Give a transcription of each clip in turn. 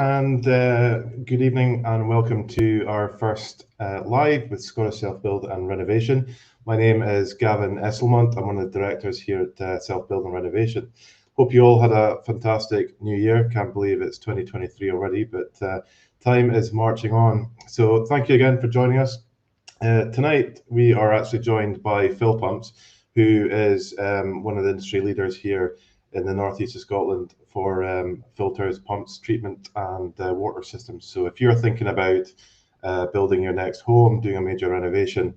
and good evening, and welcome to our first live with Scottish Self-Build and Renovation. My name is Gavin Esselmont. I'm one of the directors here at Self-Build and Renovation. Hope you all had a fantastic new year. Can't believe it's 2023 already, but time is marching on. So thank you again for joining us. Tonight, we are actually joined by Filpumps, who is one of the industry leaders here in the northeast of Scotland for filters, pumps, treatment and water systems. So if you're thinking about building your next home, doing a major renovation,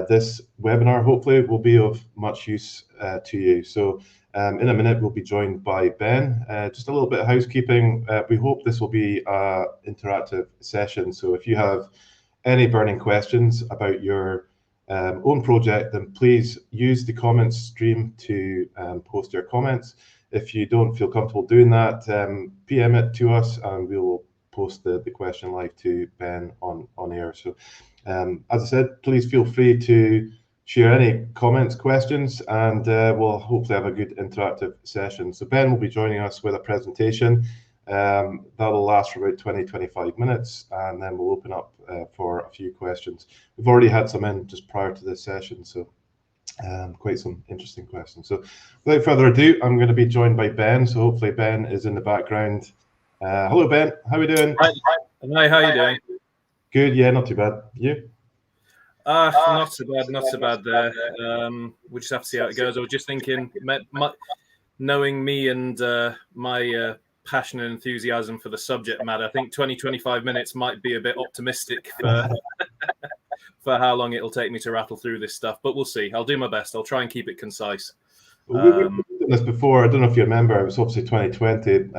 this webinar hopefully will be of much use to you. So in a minute, we'll be joined by Ben. Just a little bit of housekeeping. We hope this will be an interactive session. So if you have any burning questions about your own project, then please use the comments stream to post your comments. If you don't feel comfortable doing that, PM it to us and we will post the question live to Ben on air. So as I said, please feel free to share any comments, questions, and we'll hopefully have a good interactive session. So Ben will be joining us with a presentation. That'll last for about 20-25 minutes, and then we'll open up for a few questions. We've already had some in just prior to this session, so quite some interesting questions. So without further ado, I'm going to be joined by Ben. So hopefully Ben is in the background. Hello Ben, how are we doing? Hi, how are you doing? Good, yeah, not too bad. You? Not so bad there. We just have to see how it goes. I was just thinking, knowing me and my passion and enthusiasm for the subject matter, I think 20-25 minutes might be a bit optimistic for for how long it'll take me to rattle through this stuff, but we'll see. I'll do my best. I'll try and keep it concise. We've done this before. I don't know if you remember, it was obviously 2020,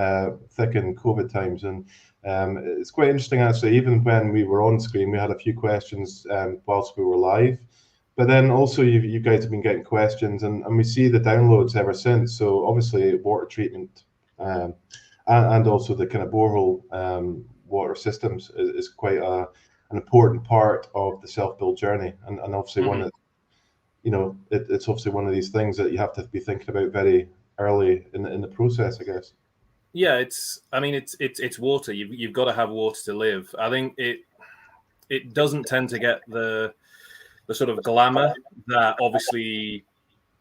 thick in COVID times, and it's quite interesting actually. Even when we were on screen, we had a few questions whilst we were live, but then also you guys have been getting questions, and we see the downloads ever since. So obviously water treatment and also the kind of borehole water systems is quite an important part of the self-build journey, and obviously one that, you know, it's obviously one of these things that you have to be thinking about very early in the process, I guess. Yeah, it's water. You've got to have water to live. I think it doesn't tend to get the sort of glamour that obviously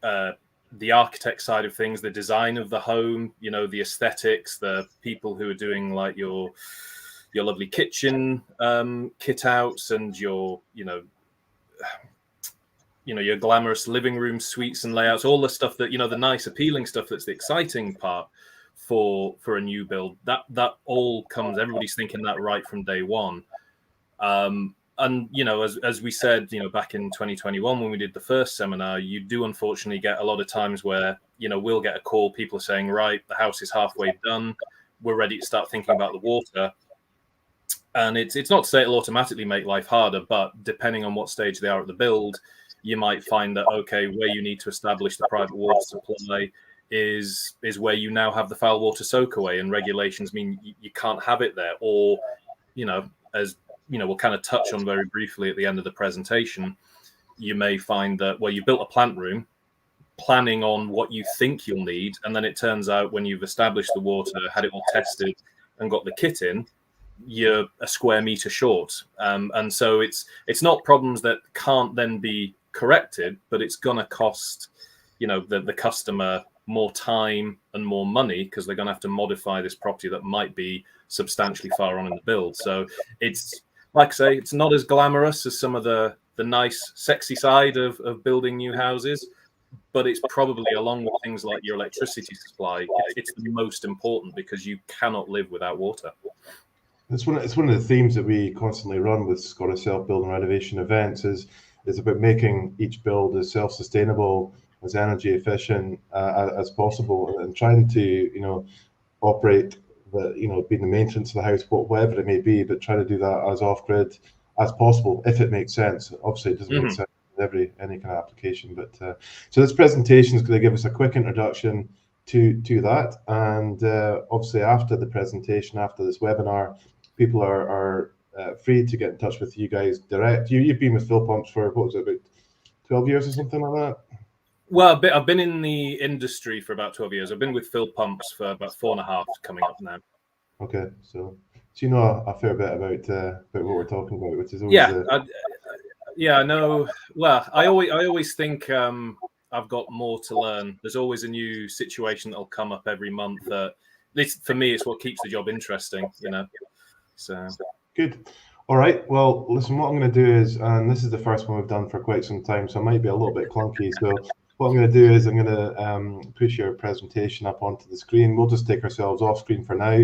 the architect side of things, the design of the home, you know, the aesthetics, the people who are doing like your lovely kitchen kit outs and your your glamorous living room suites and layouts, all the stuff that, you know, the nice appealing stuff that's the exciting part for a new build, that all comes, everybody's thinking that right from day one. And, you know, as we said, you know, back in 2021, when we did the first seminar, you do unfortunately get a lot of times where, you know, we'll get a call, people are saying, right, the house is halfway done, we're ready to start thinking about the water. And it's not to say it'll automatically make life harder, but depending on what stage they are at the build, you might find that, okay, where you need to establish the private water supply is where you now have the foul water soak away, and regulations mean you can't have it there. Or, you know, as you know, we'll kind of touch on very briefly at the end of the presentation, you may find that, well, you built a plant room planning on what you think you'll need, and then it turns out when you've established the water, had it all tested and got the kit in, you're a square meter short. And so it's not problems that can't then be corrected, but it's gonna cost, you know, the customer more time and more money, because they're gonna have to modify this property that might be substantially far on in the build. So it's, like I say, it's not as glamorous as some of the nice, sexy side of building new houses, but it's probably, along with things like your electricity supply, it's the most important, because you cannot live without water. It's one of the themes that we constantly run with Scottish Self-Build and Renovation events is about making each build as self-sustainable, as energy efficient as possible, and trying to, you know, operate the, you know, being the maintenance of the house, whatever it may be, but try to do that as off-grid as possible if it makes sense. Obviously, it doesn't make sense in any kind of application, but so this presentation is going to give us a quick introduction to that, and obviously after the presentation, after this webinar, people are free to get in touch with you guys direct. You've been with Filpumps for, what was it, about 12 years or something like that? Well, I've been in the industry for about 12 years. I've been with Filpumps for about 4.5 coming up now. Okay, so you know a fair bit about what we're talking about, which is always Yeah, I know. Well, I always think I've got more to learn. There's always a new situation that'll come up every month. This, for me, it's what keeps the job interesting, you know. So good. All right. Well, listen, what I'm going to do is, and this is the first one we've done for quite some time, so it might be a little bit clunky. So what I'm going to do is I'm going to push your presentation up onto the screen. We'll just take ourselves off screen for now.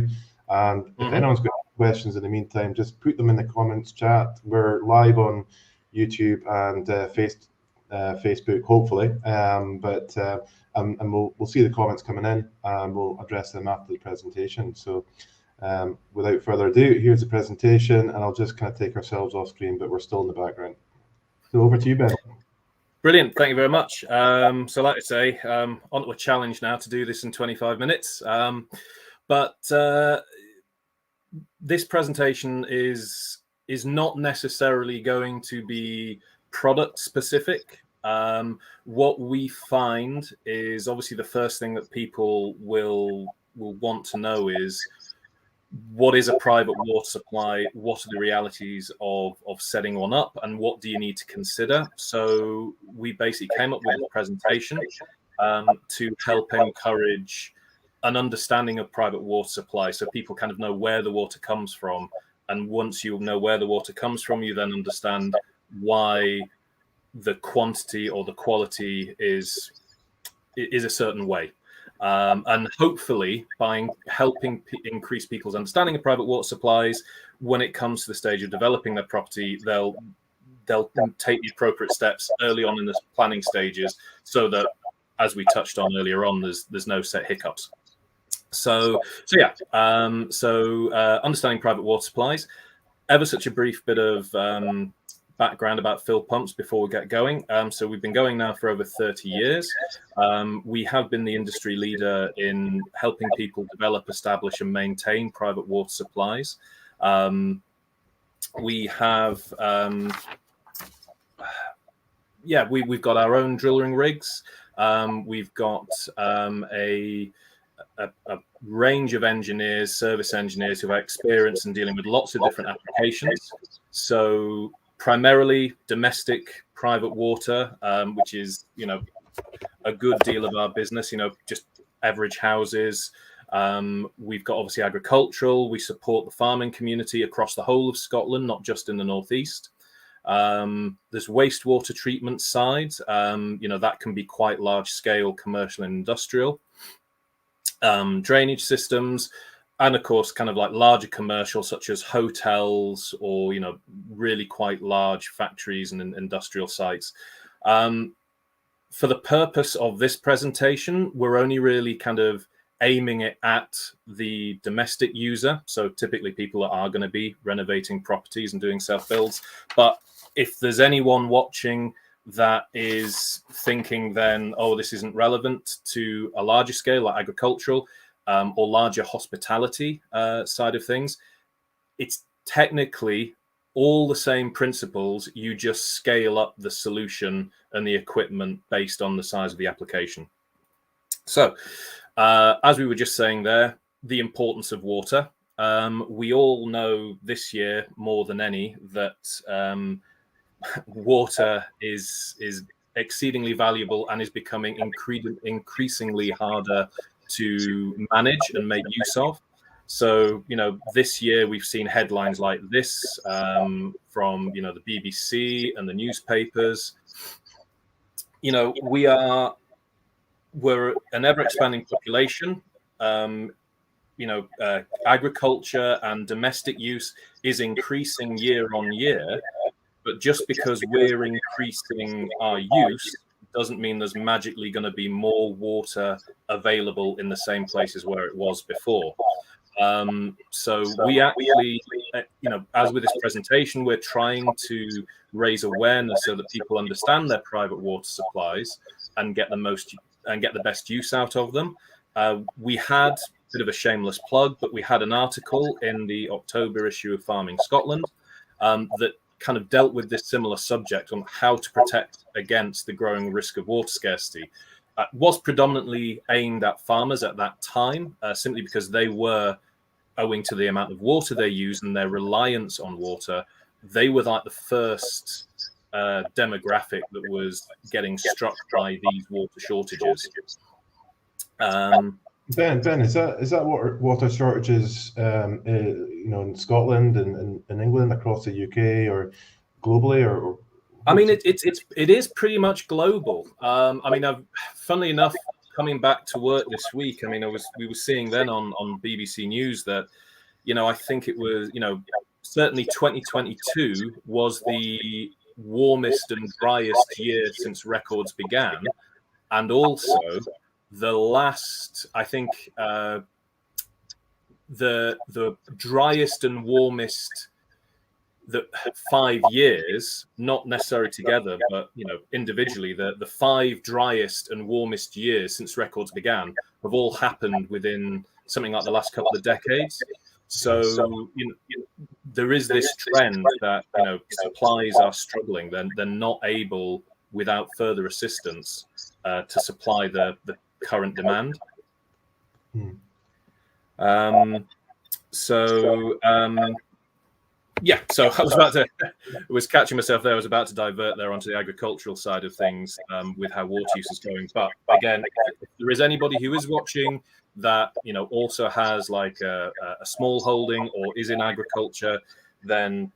And if anyone's got questions in the meantime, just put them in the comments chat. We're live on YouTube and Facebook, hopefully. And we'll see the comments coming in, and we'll address them after the presentation. So without further ado, here's the presentation, and I'll just kind of take ourselves off screen, but we're still in the background. So over to you, Ben. Brilliant. Thank you very much. So like I say, onto a challenge now to do this in 25 minutes. But this presentation is not necessarily going to be product specific. What we find is obviously the first thing that people will want to know is, what is a private water supply? What are the realities of setting one up, and what do you need to consider? So we basically came up with a presentation to help encourage an understanding of private water supply, so people kind of know where the water comes from. And once you know where the water comes from, you then understand why the quantity or the quality is a certain way. And hopefully, by helping increase people's understanding of private water supplies, when it comes to the stage of developing their property, they'll take the appropriate steps early on in the planning stages, so that, as we touched on earlier on, there's no set hiccups. So understanding private water supplies. Ever such a brief bit of background about Filpumps before we get going. So we've been going now for over 30 years. We have been the industry leader in helping people develop, establish, and maintain private water supplies. We have, we've got our own drilling rigs. We've got a range of engineers, service engineers, who have experience in dealing with lots of different applications. So primarily domestic private water, which is, a good deal of our business, just average houses. We've got obviously agricultural. We support the farming community across the whole of Scotland, not just in the northeast. There's wastewater treatment side. That can be quite large scale, commercial and industrial. Drainage systems, and of course, kind of like larger commercial, such as hotels or, really quite large factories and industrial sites. For the purpose of this presentation, we're only really kind of aiming it at the domestic user. So typically people that are going to be renovating properties and doing self-builds. But if there's anyone watching that is thinking then, oh, this isn't relevant to a larger scale like agricultural or larger hospitality side of things, it's technically all the same principles. You just scale up the solution and the equipment based on the size of the application. So as we were just saying there, the importance of water. We all know this year more than any that water is exceedingly valuable and is becoming increasingly harder to manage and make use of. So, this year we've seen headlines like this from, the BBC and the newspapers. We're an ever-expanding population. Agriculture and domestic use is increasing year on year. But just because we're increasing our use doesn't mean there's magically going to be more water available in the same places where it was before. So we actually, as with this presentation, we're trying to raise awareness so that people understand their private water supplies and get the best use out of them. We had a bit of a shameless plug, but we had an article in the October issue of Farming Scotland that kind of dealt with this similar subject on how to protect against the growing risk of water scarcity. Was predominantly aimed at farmers at that time, simply because they were owing to the amount of water they use and their reliance on water, they were like the first demographic that was getting struck by these water shortages. Ben, is that water shortages, in Scotland and in England, across the UK, or globally, or? I mean, it is pretty much global. I mean, funnily enough, coming back to work this week, I mean, we were seeing then on BBC News that, I think it was, certainly 2022 was the warmest and driest year since records began, and also the last, I think, the driest and warmest 5 years, not necessarily together, but individually, the 5 driest and warmest years since records began have all happened within something like the last couple of decades. So there is this trend that supplies are struggling. They're not able, without further assistance, to supply the current demand. So I was catching myself there. I was about to divert there onto the agricultural side of things, with how water use is going. But again, if there is anybody who is watching that also has like a small holding or is in agriculture, then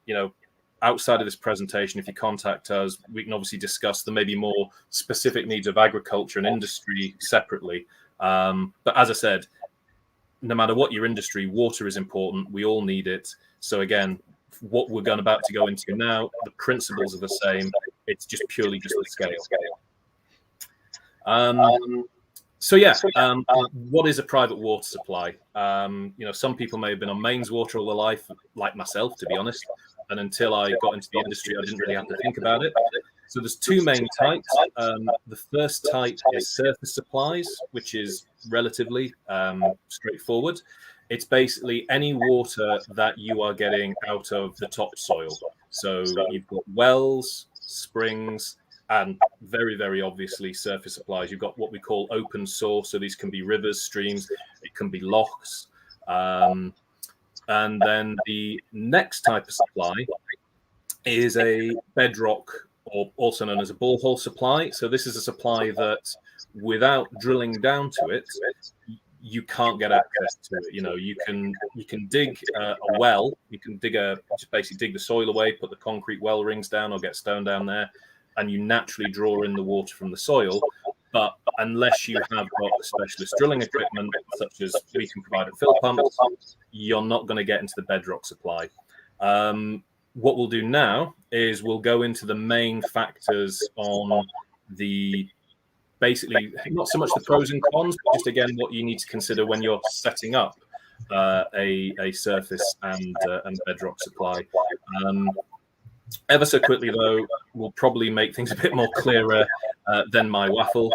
outside of this presentation, if you contact us, we can obviously discuss the maybe more specific needs of agriculture and industry separately. But as I said, no matter what your industry, water is important. We all need it. So again, what we're about to go into now, the principles are the same. It's just purely just the scale. What is a private water supply? Some people may have been on mains water all their life, like myself, to be honest. And until I got into the industry, I didn't really have to think about it. So there's 2 main types. The first type is surface supplies, which is relatively straightforward. It's basically any water that you are getting out of the topsoil. So you've got wells, springs, and very, very obviously surface supplies. You've got what we call open source. So these can be rivers, streams, it can be lochs. And then the next type of supply is a bedrock, or also known as a borehole supply. So this is a supply that, without drilling down to it, you can't get access to it. You can dig a well. You can just basically dig the soil away, put the concrete well rings down, or get stone down there, and you naturally draw in the water from the soil. But unless you have got specialist drilling equipment, such as we can provide at Filpumps, you're not going to get into the bedrock supply. What we'll do now is we'll go into the main factors on the, basically, not so much the pros and cons, but just again what you need to consider when you're setting up a surface and bedrock supply. Ever so quickly, though, we'll probably make things a bit more clearer than my waffle.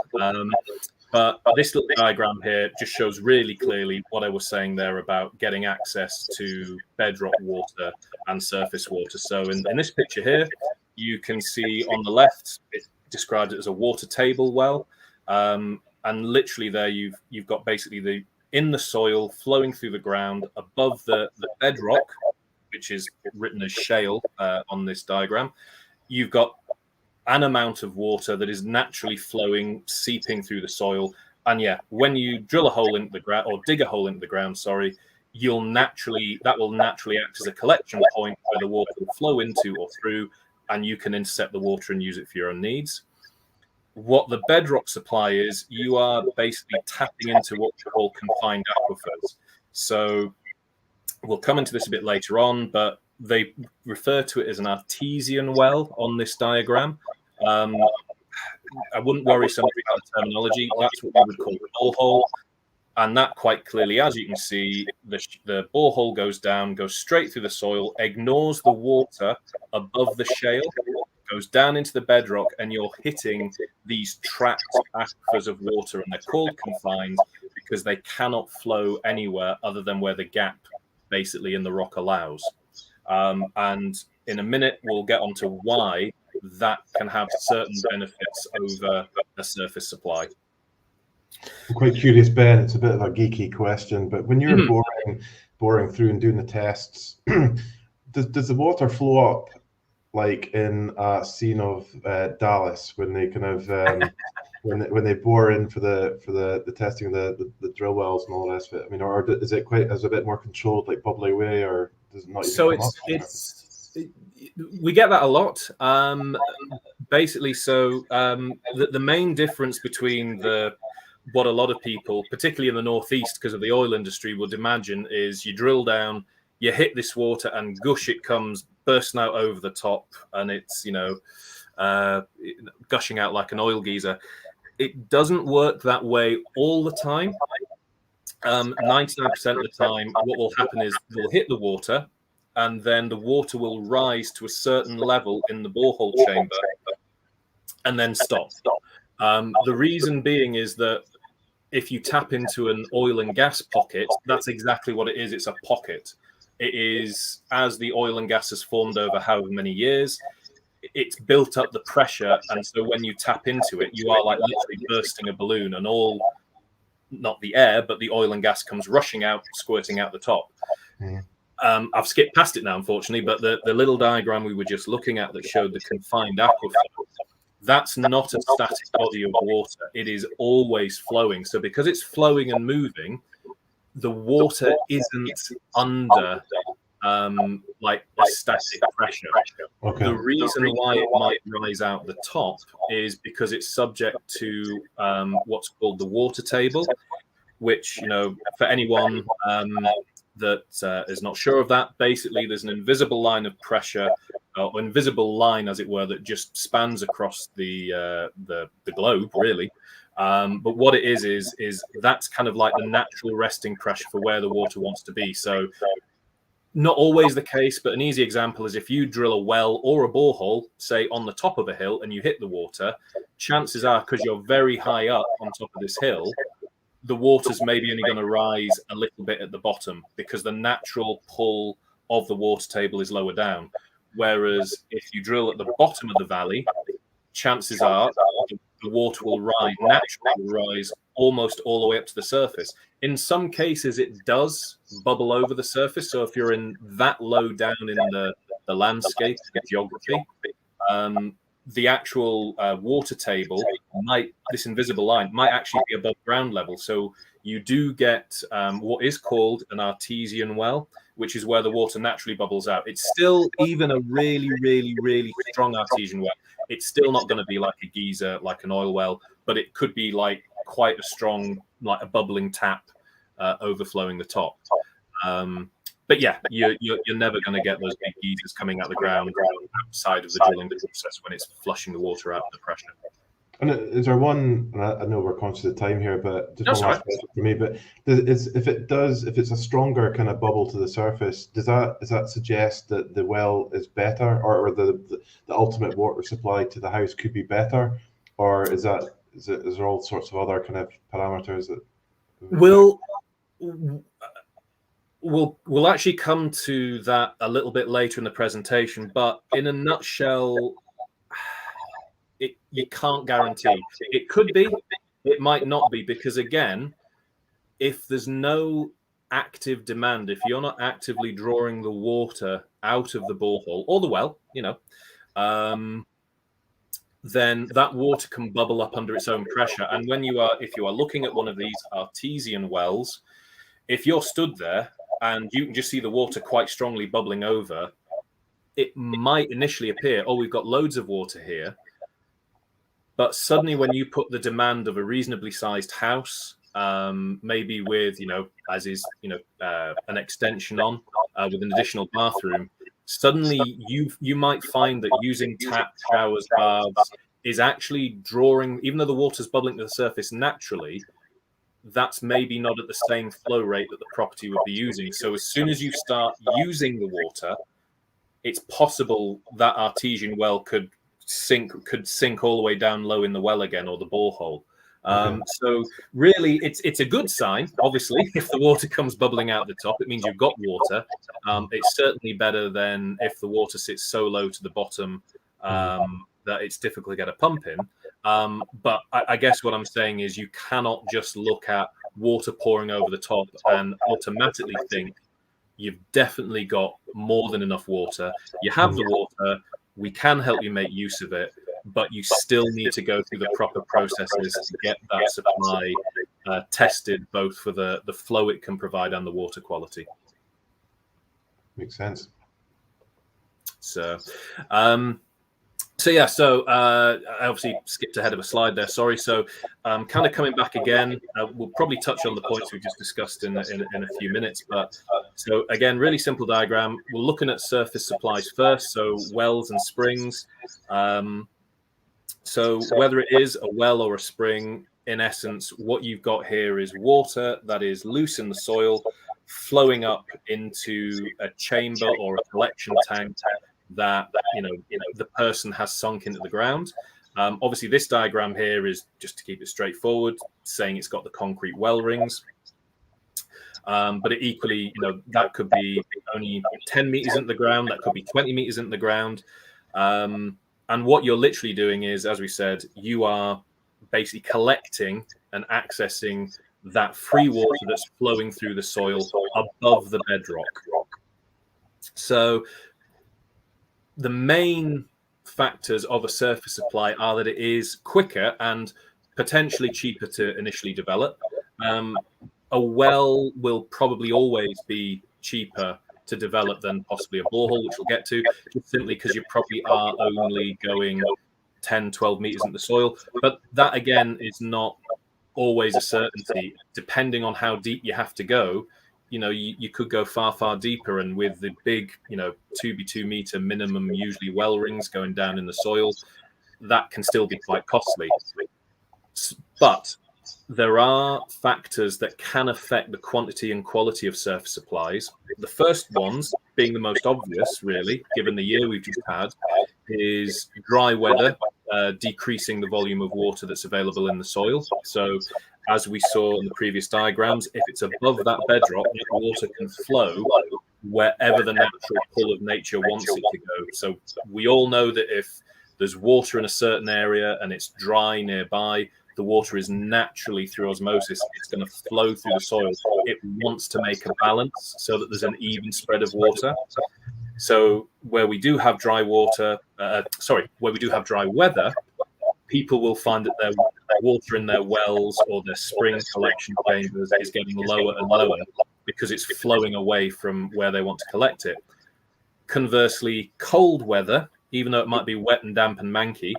But this little diagram here just shows really clearly what I was saying there about getting access to bedrock water and surface water. So in this picture here, you can see on the left, it described it as a water table well. And literally there, you've got basically in the soil, flowing through the ground, above the bedrock, which is written as shale on this diagram. You've got an amount of water that is naturally flowing, seeping through the soil. And yeah, when you drill a hole into the ground, or dig a hole into the ground, sorry, that will naturally act as a collection point where the water will flow into or through, and you can intercept the water and use it for your own needs. What the bedrock supply is, you are basically tapping into what we call confined aquifers. So we'll come into this a bit later on, but they refer to it as an artesian well on this diagram. I wouldn't worry so much about the terminology. That's what we would call a borehole. And that quite clearly, as you can see, the borehole goes down, goes straight through the soil, ignores the water above the shale, goes down into the bedrock, and you're hitting these trapped aquifers of water, and they're called confined because they cannot flow anywhere other than where the gap basically in the rock allows. And in a minute, we'll get onto why that can have certain benefits over a surface supply. I'm quite curious, Ben, it's a bit of a geeky question, but when you're boring boring through and doing the tests, does the water flow up like in a scene of Dallas when they kind of when they bore in for the testing of the drill wells and all the rest of it? I mean, or is it quite as a bit more controlled, like bubbly way, or does it not even come up? We get that a lot. Basically, so the main difference between what a lot of people, particularly in the northeast, because of the oil industry, would imagine is you drill down, you hit this water, and gush, it comes bursting out over the top, and it's gushing out like an oil geyser. It doesn't work that way all the time. 99% of the time, what will happen is they'll hit the water, and then the water will rise to a certain level in the borehole chamber and then stop. The reason being is that if you tap into an oil and gas pocket, that's exactly what it is. It's a pocket. It is, as the oil and gas has formed over however many years, it's built up the pressure. And so when you tap into it, you are like literally bursting a balloon, and not the air, but the oil and gas comes rushing out, squirting out the top. I've skipped past it now, unfortunately, but the little diagram we were just looking at that showed the confined aquifer, that's not a static body of water. It is always flowing. So because it's flowing and moving, the water isn't under like a static pressure. Okay. The reason why it might rise out the top is because it's subject to what's called the water table, which, for anyone that is not sure of that, basically there's an invisible line of pressure, or invisible line, as it were, that just spans across the globe, really. But what it is that's kind of like the natural resting pressure for where the water wants to be. So not always the case, but an easy example is if you drill a well or a borehole, say on the top of a hill, and you hit the water, chances are, because you're very high up on top of this hill, the water's maybe only going to rise a little bit at the bottom because the natural pull of the water table is lower down. Whereas if you drill at the bottom of the valley, chances are the water will rise almost all the way up to the surface. In some cases, it does bubble over the surface. So if you're in that low down in the landscape, the geography, the actual water table this invisible line might actually be above ground level. So you do get what is called an artesian well, which is where the water naturally bubbles out. It's still, even a really, really, really strong artesian well, it's still not going to be like a geyser, like an oil well, but it could be like quite a strong, like a bubbling tap overflowing the top. But yeah, you're never going to get those big geysers coming out the ground outside of the drilling process when it's flushing the water out of the pressure. And is there one? And I know we're conscious of time here, but just one last question for me. But if it's a stronger kind of bubble to the surface, does that suggest that the well is better, or the ultimate water supply to the house could be better, or is there all sorts of other kind of parameters that? We'll actually come to that a little bit later in the presentation, but in a nutshell, you can't guarantee. It could be, it might not be, because again, if there's no active demand, if you're not actively drawing the water out of the borehole or the well, then that water can bubble up under its own pressure. And if you are looking at one of these artesian wells, if you're stood there and you can just see the water quite strongly bubbling over, it might initially appear, we've got loads of water here. But suddenly when you put the demand of a reasonably sized house, maybe with, as is, an extension on with an additional bathroom, suddenly you might find that using tap, showers, baths is actually drawing, even though the water's bubbling to the surface naturally, that's maybe not at the same flow rate that the property would be using. So as soon as you start using the water, it's possible that artesian well could sink all the way down low in the well again, or the borehole. So really, it's a good sign. Obviously, if the water comes bubbling out the top, it means you've got water. It's certainly better than if the water sits so low to the bottom that it's difficult to get a pump in. But I guess what I'm saying is you cannot just look at water pouring over the top and automatically think you've definitely got more than enough water. You have the water, we can help you make use of it, but you still need to go through the proper processes to get that supply tested, both for the flow it can provide and the water quality. Makes sense. So, I obviously skipped ahead of a slide there. Sorry. So, kind of coming back again, we'll probably touch on the points we just discussed in a few minutes. But so again, really simple diagram. We're looking at surface supplies first, so wells and springs. So whether it is a well or a spring, in essence, what you've got here is water that is loose in the soil, flowing up into a chamber or a collection tank that the person has sunk into the ground. Obviously, this diagram here is just to keep it straightforward, saying it's got the concrete well rings. But it equally, that could be only 10 meters into the ground, that could be 20 meters into the ground. And what you're literally doing is, as we said, you are basically collecting and accessing that free water that's flowing through the soil above the bedrock. So the main factors of a surface supply are that it is quicker and potentially cheaper to initially develop. A well will probably always be cheaper to develop than possibly a borehole, which we'll get to, just simply because you probably are only going 10, 12 meters into the soil. But that, again, is not always a certainty. Depending on how deep you have to go, you could go far, far deeper. And with the big, 2x2 meter minimum, usually well rings going down in the soil, that can still be quite costly. But there are factors that can affect the quantity and quality of surface supplies. The first ones, being the most obvious, really, given the year we've just had, is dry weather, decreasing the volume of water that's available in the soil. So, as we saw in the previous diagrams, if it's above that bedrock, the water can flow wherever the natural pull of nature wants it to go. So we all know that if there's water in a certain area and it's dry nearby, the water is naturally, through osmosis, it's going to flow through the soil. It wants to make a balance so that there's an even spread of water. So where we do have dry weather, people will find that their water in their wells or their spring collection chambers is getting lower and lower because it's flowing away from where they want to collect it. Conversely, cold weather, even though it might be wet and damp and manky,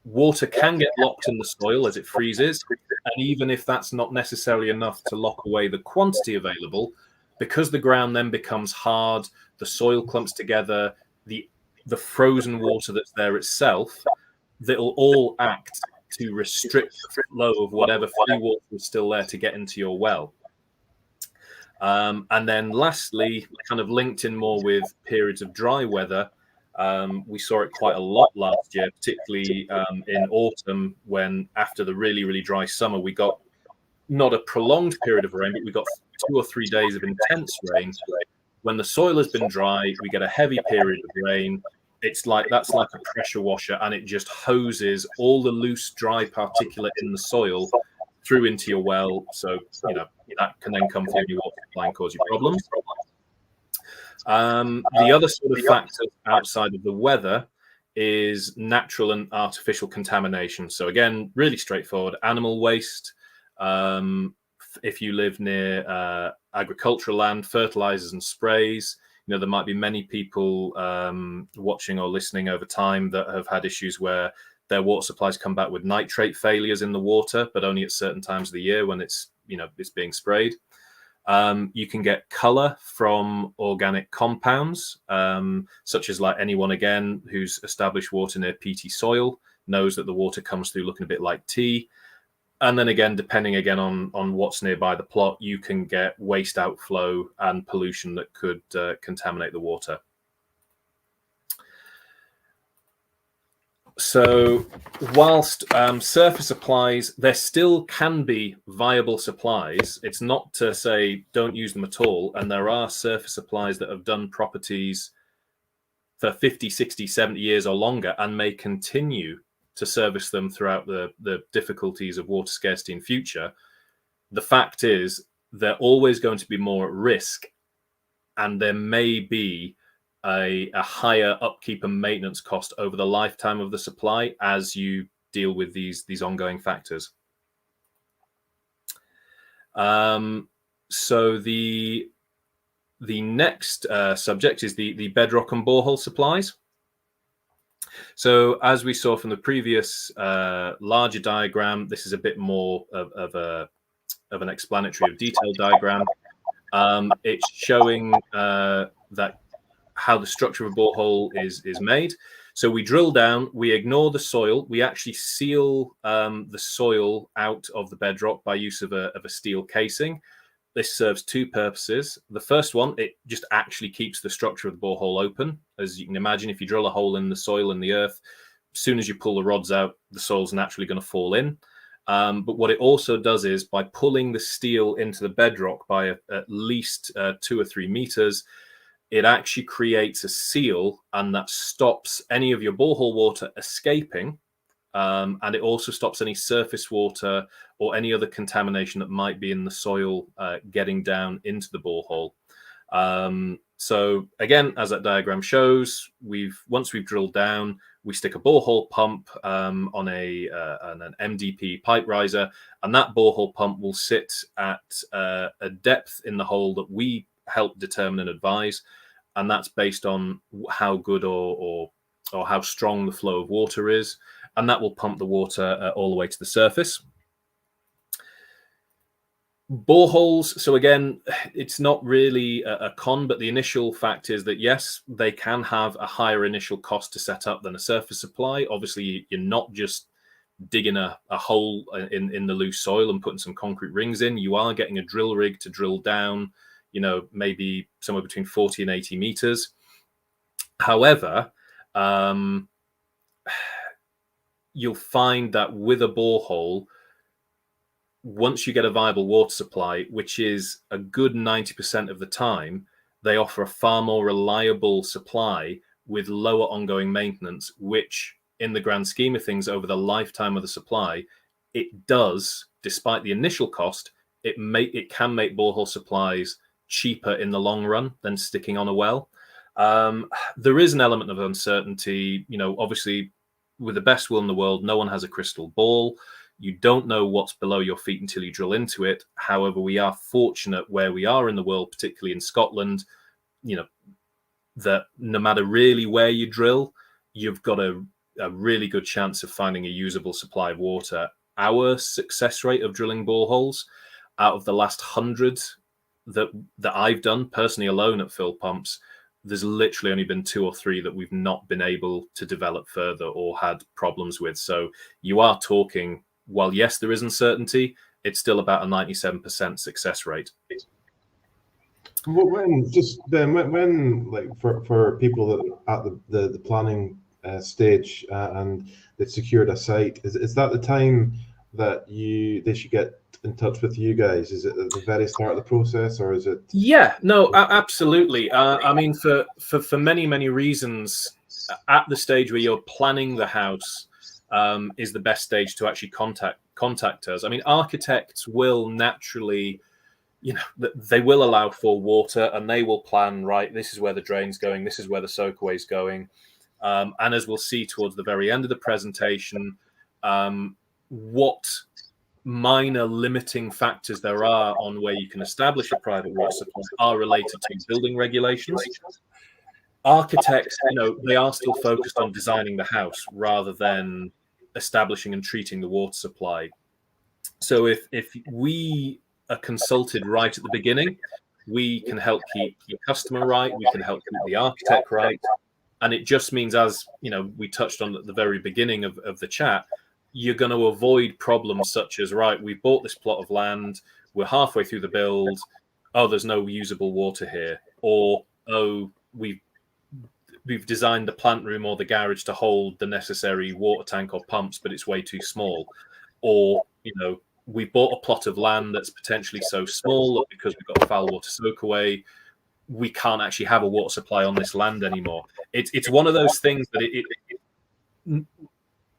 water can get locked in the soil as it freezes. And even if that's not necessarily enough to lock away the quantity available, because the ground then becomes hard, the soil clumps together, the frozen water that's there itself, that'll all act to restrict the flow of whatever free water is still there to get into your well. And then lastly, kind of linked in more with periods of dry weather, we saw it quite a lot last year, particularly in autumn, when after the really, really dry summer, we got not a prolonged period of rain, but we got 2 or 3 days of intense rain. When the soil has been dry, we get a heavy period of rain. That's like a pressure washer, and it just hoses all the loose, dry particulate in the soil through into your well. So, that can then come through your water supply and cause you problems. The other sort of factor outside of the weather is natural and artificial contamination. So again, really straightforward. Animal waste. If you live near agricultural land, fertilizers and sprays, there might be many people watching or listening over time that have had issues where their water supplies come back with nitrate failures in the water, but only at certain times of the year when it's being sprayed. You can get color from organic compounds, such as like anyone, again, who's established water near peaty soil knows that the water comes through looking a bit like tea. And then again, depending again on what's nearby the plot, you can get waste outflow and pollution that could contaminate the water. So whilst surface supplies, there still can be viable supplies. It's not to say don't use them at all. And there are surface supplies that have done properties for 50, 60, 70 years or longer and may continue to service them throughout the difficulties of water scarcity in future. the fact is they're always going to be more at risk, and there may be a higher upkeep and maintenance cost over the lifetime of the supply as you deal with these ongoing factors. So the next subject is the bedrock and borehole supplies. So as we saw from the previous larger diagram, this is a bit more of an explanatory of detailed diagram. It's showing that how the structure of a borehole is made. So we drill down, we ignore the soil, we actually seal the soil out of the bedrock by use of a steel casing. This serves two purposes. The first one, it just actually keeps the structure of the borehole open. As you can imagine, if you drill a hole in the soil and the earth, as soon as you pull the rods out, the soil's naturally going to fall in. But what it also does is, by pulling the steel into the bedrock by at least 2 or 3 meters, it actually creates a seal, and that stops any of your borehole water escaping. And it also stops any surface water or any other contamination that might be in the soil getting down into the borehole. So again, as that diagram shows, once we've drilled down, we stick a borehole pump on an MDP pipe riser, and that borehole pump will sit at a depth in the hole that we help determine and advise, and that's based on how good or how strong the flow of water is, and that will pump the water all the way to the surface. Boreholes, so again, it's not really a con, but the initial fact is that yes, they can have a higher initial cost to set up than a surface supply. Obviously, you're not just digging a hole in the loose soil and putting some concrete rings in. You are getting a drill rig to drill down, maybe somewhere between 40 and 80 meters. However, you'll find that with a borehole, once you get a viable water supply, which is a good 90% of the time, they offer a far more reliable supply with lower ongoing maintenance, which in the grand scheme of things over the lifetime of the supply, it does, despite the initial cost, it can make borehole supplies cheaper in the long run than sticking on a well. There is an element of uncertainty, obviously with the best will in the world, no one has a crystal ball. You don't know what's below your feet until you drill into it. However, we are fortunate where we are in the world, particularly in Scotland, that no matter really where you drill, you've got a really good chance of finding a usable supply of water. Our success rate of drilling boreholes, out of the last 100 that I've done personally alone at Filpumps, there's literally only been 2 or 3 that we've not been able to develop further or had problems with. So you are talking, while yes, there is uncertainty, it's still about a 97% success rate. When like for people that are at the planning stage and they've secured a site, is that the time that they should get in touch with you guys? Is it at the very start of the process, or is it? Yeah, no, absolutely. I mean, for many reasons, at the stage where you're planning the house is the best stage to actually contact us. I mean, architects will naturally, they will allow for water, and they will plan, right, this is where the drain's going, this is where the soakaway's going. And as we'll see towards the very end of the presentation, what minor limiting factors there are on where you can establish a private water supply are related to building regulations. Architects, they are still focused on designing the house rather than establishing and treating the water supply. So if we are consulted right at the beginning, we can help keep the customer right, we can help keep the architect right. And it just means, as we touched on at the very beginning of the chat, you're going to avoid problems such as, right, we bought this plot of land, we're halfway through the build, oh, there's no usable water here, or, oh, we've designed the plant room or the garage to hold the necessary water tank or pumps, but it's way too small. Or, we bought a plot of land that's potentially so small that because we've got a foul water soakaway, we can't actually have a water supply on this land anymore. It's one of those things that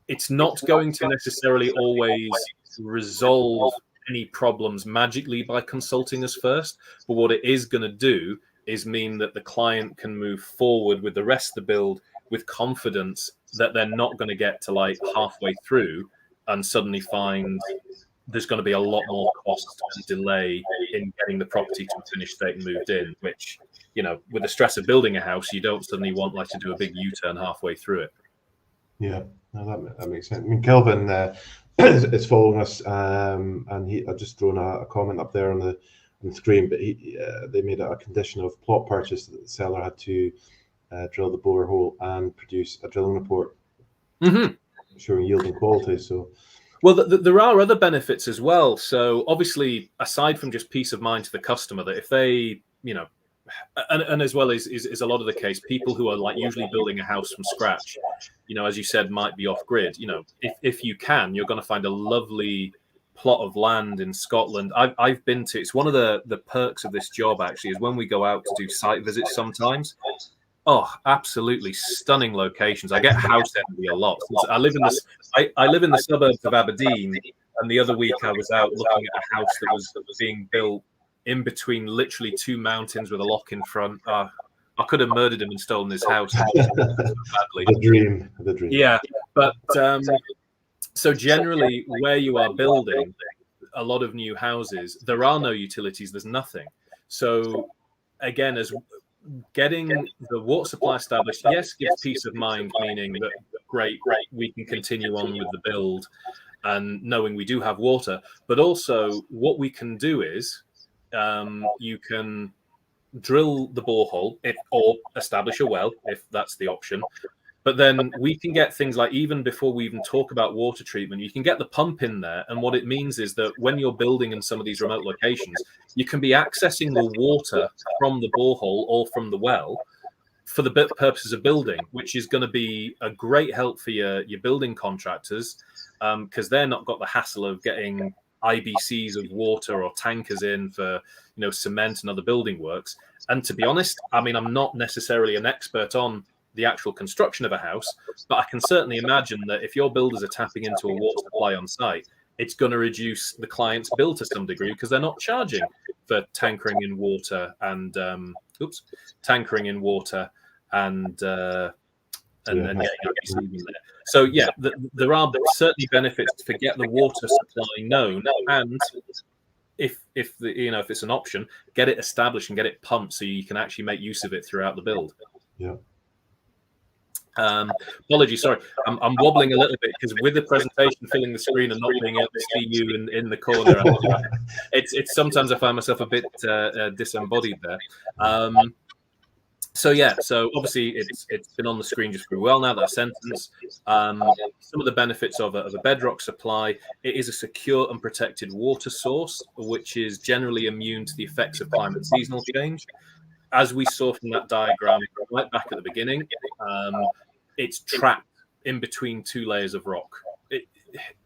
it's not going to necessarily always resolve any problems magically by consulting us first, but what it is going to do is mean that the client can move forward with the rest of the build with confidence that they're not going to get to like halfway through and suddenly find there's going to be a lot more cost and delay in getting the property to a finished state and moved in, which, you know, with the stress of building a house, you don't suddenly want like to do a big U-turn halfway through it. Yeah, no, that makes sense. I mean, Kelvin is following us, and I've just thrown a comment up there on the screen, but they made it a condition of plot purchase that the seller had to drill the borehole and produce a drilling report showing yield and quality. So, well, there are other benefits as well. So obviously, aside from just peace of mind to the customer, that if they, you know, and as well is a lot of the case, people who are like usually building a house from scratch, you know, as you said, might be off grid. You know, if you can, you're going to find a lovely plot of land in Scotland. I've been to. It's one of the perks of this job actually is when we go out to do site visits sometimes. Oh, absolutely stunning locations. I get house envy a lot. I live in the suburbs of Aberdeen, and the other week I was out looking at a house that was being built in between literally two mountains with a lock in front. I could have murdered him and stolen his house. Badly. The dream. Yeah, but so generally where you are building a lot of new houses, there are no utilities. There's nothing. So again, as getting the water supply established, yes, gives peace of mind, meaning that great, we can continue on with the build and knowing we do have water. But also what we can do is you can drill the borehole or establish a well if that's the option. But then we can get things like, even before we even talk about water treatment, you can get the pump in there. And what it means is that when you're building in some of these remote locations, you can be accessing the water from the borehole or from the well for the purposes of building, which is going to be a great help for your building contractors, because they're not got the hassle of getting IBCs of water or tankers in for, you know, cement and other building works. And to be honest, I mean, I'm not necessarily an expert on the actual construction of a house, but I can certainly imagine that if your builders are tapping into a water supply on site, it's going to reduce the client's bill to some degree because they're not charging for tankering in water and getting IBCs in there. So yeah, there are certainly benefits to get the water supply known, and if it's an option, get it established and get it pumped so you can actually make use of it throughout the build. Yeah. Apologies, sorry, I'm wobbling a little bit because with the presentation filling the screen and not being able to see you in the corner, it's sometimes I find myself a bit disembodied there. So yeah, so obviously it's been on the screen just pretty well now, that sentence. Some of the benefits of a bedrock supply: it is a secure and protected water source, which is generally immune to the effects of climate and seasonal change. As we saw from that diagram right back at the beginning, it's trapped in between two layers of rock.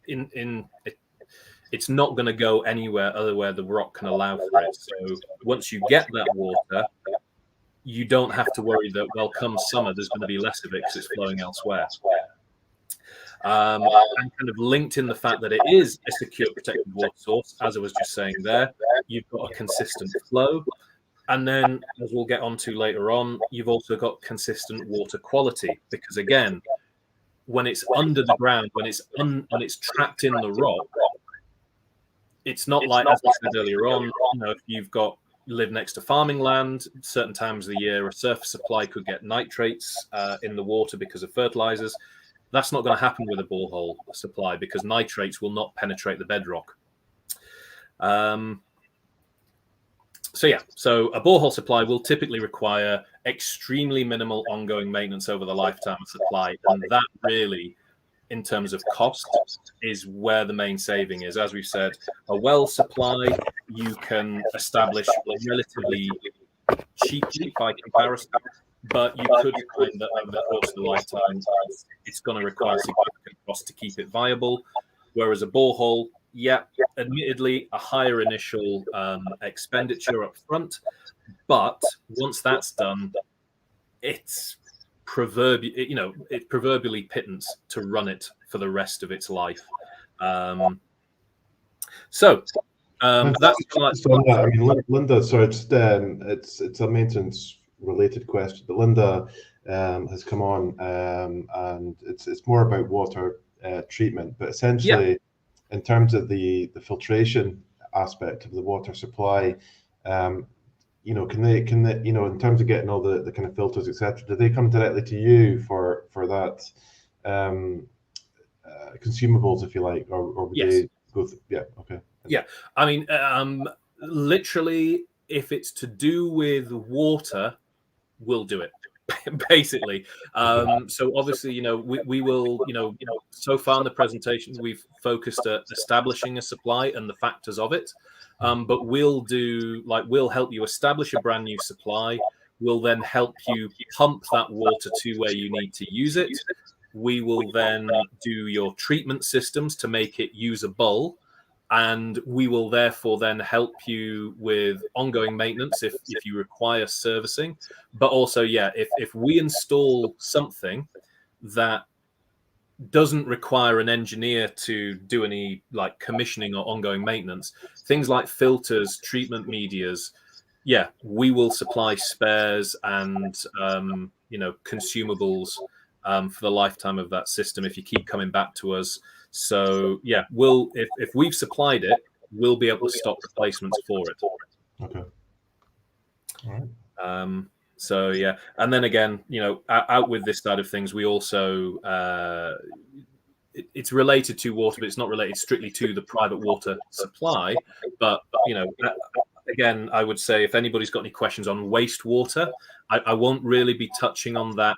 It's not going to go anywhere other where the rock can allow for it. So once you get that water, you don't have to worry that, well, come summer, there's going to be less of it because it's flowing elsewhere. And kind of linked in the fact that it is a secure, protected water source, as I was just saying there, you've got a consistent flow. And then, as we'll get onto later on, you've also got consistent water quality, because again, when it's under the ground, when it's trapped in the rock, it's not like, as I said earlier on, you know, if you've live next to farming land, certain times of the year, a surface supply could get nitrates in the water because of fertilizers. That's not going to happen with a borehole supply because nitrates will not penetrate the bedrock. So a borehole supply will typically require extremely minimal ongoing maintenance over the lifetime of supply, and that really, in terms of cost, is where the main saving is. As we've said, a well supply you can establish relatively cheaply by comparison, but you could find that over the course of the lifetime, it's going to require significant cost to keep it viable. Whereas a borehole, yeah, admittedly, a higher initial expenditure up front, but once that's done, it's proverbially pittance to run it for the rest of its life. So That's like, So on that, I mean, Linda, sorry, just it's a maintenance related question. But Linda has come on, and it's more about water treatment, but essentially, in terms of the filtration aspect of the water supply, you know, can they you know, in terms of getting all the kind of filters, etc., do they come directly to you for that consumables, if you like, or would yes. they go yeah, okay. Yeah, I mean, literally, if it's to do with water, we'll do it. Basically, so obviously, you know, we will, you know, so far in the presentation, we've focused at establishing a supply and the factors of it. But we'll help you establish a brand new supply. We'll then help you pump that water to where you need to use it. We will then do your treatment systems to make it usable. And we will therefore then help you with ongoing maintenance if you require servicing. But also, yeah, if we install something that doesn't require an engineer to do any like commissioning or ongoing maintenance, things like filters, treatment medias, yeah, we will supply spares and you know, consumables for the lifetime of that system if you keep coming back to us. So yeah, we'll if we've supplied it, we'll be able to stock replacements for it. Okay. All right. So yeah, and then again, you know, out with this side of things, we also it's related to water, but it's not related strictly to the private water supply. But you know, again, I would say if anybody's got any questions on wastewater, I won't really be touching on that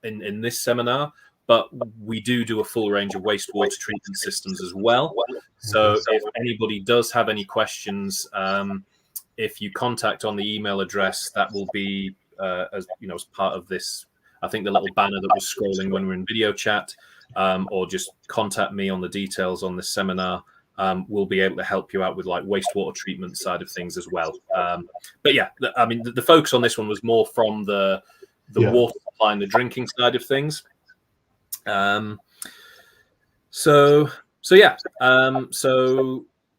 in this seminar. But we do a full range of wastewater treatment systems as well. So if anybody does have any questions, if you contact on the email address, that will be as you know, as part of this. I think the little banner that was scrolling when we're in video chat, or just contact me on the details on this seminar. We'll be able to help you out with like wastewater treatment side of things as well. But yeah, I mean, the focus on this one was more from the water supply and the drinking side of things. So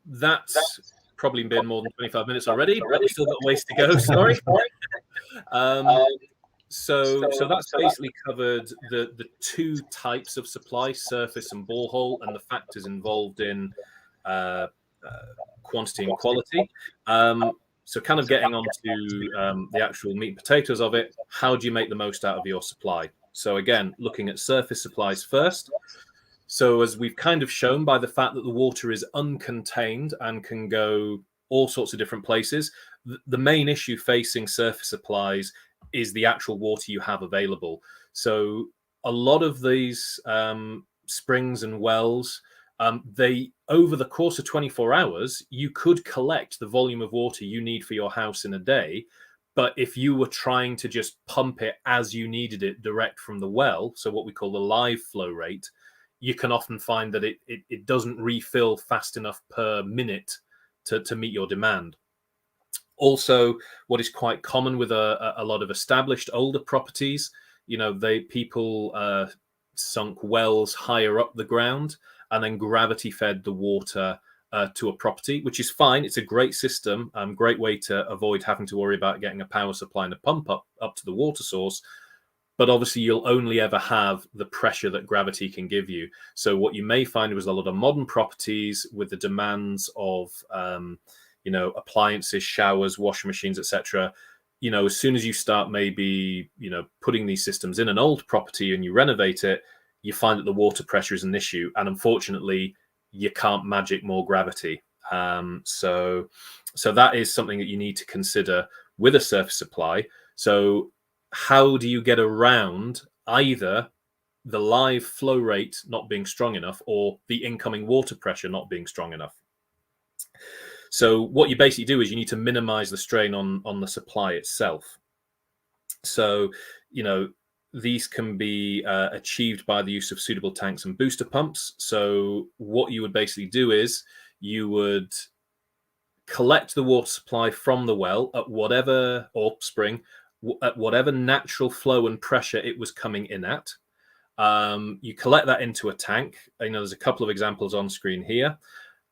that's probably been more than 25 minutes already, but we've still got a ways to go. Sorry. So that's basically covered the two types of supply, surface and borehole, and the factors involved in quantity and quality. So kind of getting on to the actual meat and potatoes of it, how do you make the most out of your supply? So again, looking at surface supplies first. So as we've kind of shown by the fact that the water is uncontained and can go all sorts of different places, the main issue facing surface supplies is the actual water you have available. So a lot of these springs and wells, they over the course of 24 hours, you could collect the volume of water you need for your house in a day. But if you were trying to just pump it as you needed it direct from the well, so what we call the live flow rate, you can often find that it doesn't refill fast enough per minute to meet your demand. Also, what is quite common with a lot of established older properties, you know, people sunk wells higher up the ground and then gravity fed the water to a property, which is fine. It's a great system, great way to avoid having to worry about getting a power supply and a pump up to the water source. But obviously, you'll only ever have the pressure that gravity can give you. So what you may find was a lot of modern properties with the demands of, you know, appliances, showers, washing machines, etc. You know, as soon as you start maybe, you know, putting these systems in an old property and you renovate it, you find that the water pressure is an issue. And unfortunately, you can't magic more gravity. So that is something that you need to consider with a surface supply. So how do you get around either the live flow rate not being strong enough or the incoming water pressure not being strong enough? So what you basically do is you need to minimize the strain on the supply itself. So, you know, these can be achieved by the use of suitable tanks and booster pumps. So what you would basically do is you would collect the water supply from the well at whatever, or spring, at whatever natural flow and pressure it was coming in at. You collect that into a tank. You know, there's a couple of examples on screen here.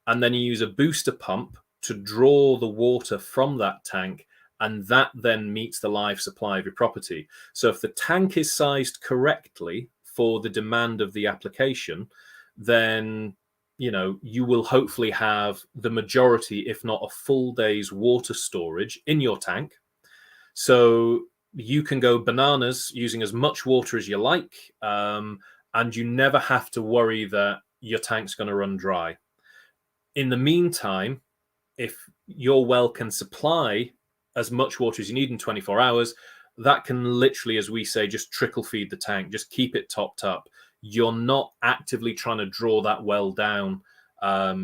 and then you use a booster pump to draw the water from that tank, and that then meets the live supply of your property. So if the tank is sized correctly for the demand of the application, then you will hopefully have the majority, if not a full day's water storage in your tank. So you can go bananas using as much water as you like, and you never have to worry that your tank's going to run dry. In the meantime, if your well can supply as much water as you need in 24 hours, that can literally, as we say, just trickle feed the tank, just keep it topped up. You're not actively trying to draw that well down,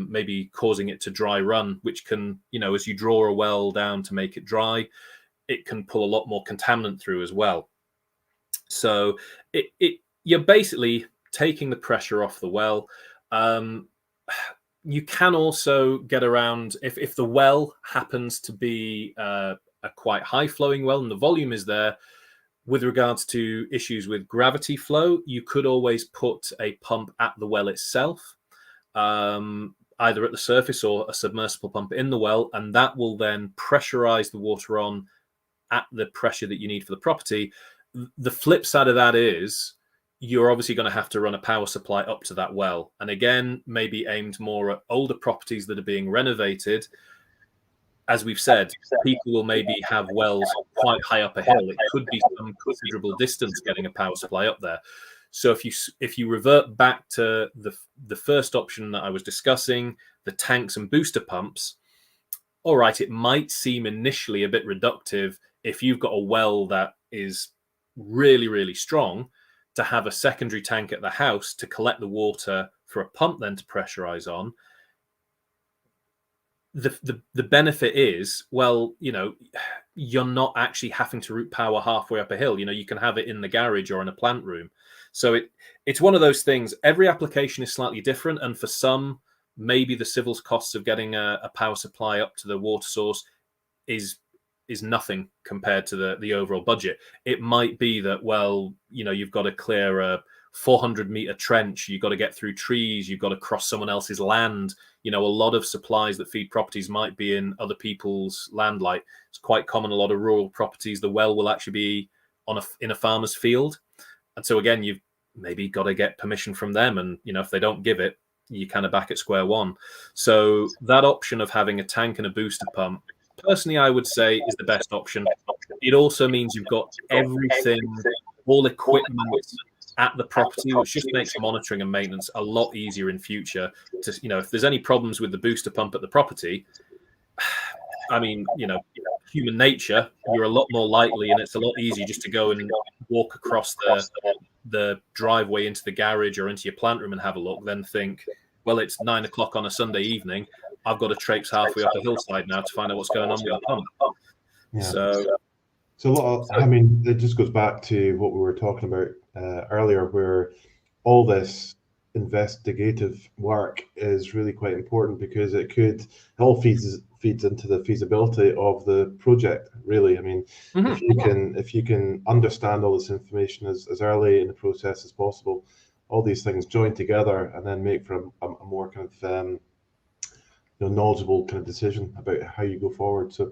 maybe causing it to dry run, which can, as you draw a well down to make it dry, it can pull a lot more contaminant through as well. So you're basically taking the pressure off the well. You can also get around, if the well happens to be a quite high flowing well and the volume is there, with regards to issues with gravity flow, you could always put a pump at the well itself, either at the surface or a submersible pump in the well, and that will then pressurize the water on at the pressure that you need for the property. The flip side of that is you're obviously going to have to run a power supply up to that well. And again, maybe aimed more at older properties that are being renovated. As we've said, people will maybe have wells quite high up a hill. It could be some considerable distance getting a power supply up there. So if you revert back to the first option that I was discussing, the tanks and booster pumps, all right, it might seem initially a bit reductive if you've got a well that is really, really strong, to have a secondary tank at the house to collect the water for a pump then to pressurize on. The benefit is, well, you're not actually having to route power halfway up a hill. You can have it in the garage or in a plant room. So it's one of those things. Every application is slightly different, and for some, maybe the civils costs of getting a power supply up to the water source is nothing compared to the overall budget. It might be that, well, you've got to clear a 400-meter trench, you've got to get through trees, you've got to cross someone else's land. A lot of supplies that feed properties might be in other people's land. Like, it's quite common, a lot of rural properties, the well will actually be in a farmer's field. And so again, you've maybe got to get permission from them. And, if they don't give it, you're kind of back at square one. So that option of having a tank and a booster pump, personally, I would say is the best option. It also means you've got everything, all equipment at the property, which just makes monitoring and maintenance a lot easier in future. If there's any problems with the booster pump at the property, I mean, human nature, you're a lot more likely, and it's a lot easier just to go and walk across the driveway into the garage or into your plant room and have a look, than think, well, it's 9 o'clock on a Sunday evening, I've got to traipse halfway up a hillside now to find out what's going on with the pump. Yeah. So a lot of, I mean, it just goes back to what we were talking about earlier, where all this investigative work is really quite important, because it all feeds into the feasibility of the project, really. I mean, if you can understand all this information as early in the process as possible, all these things join together and then make for a more kind of knowledgeable kind of decision about how you go forward. So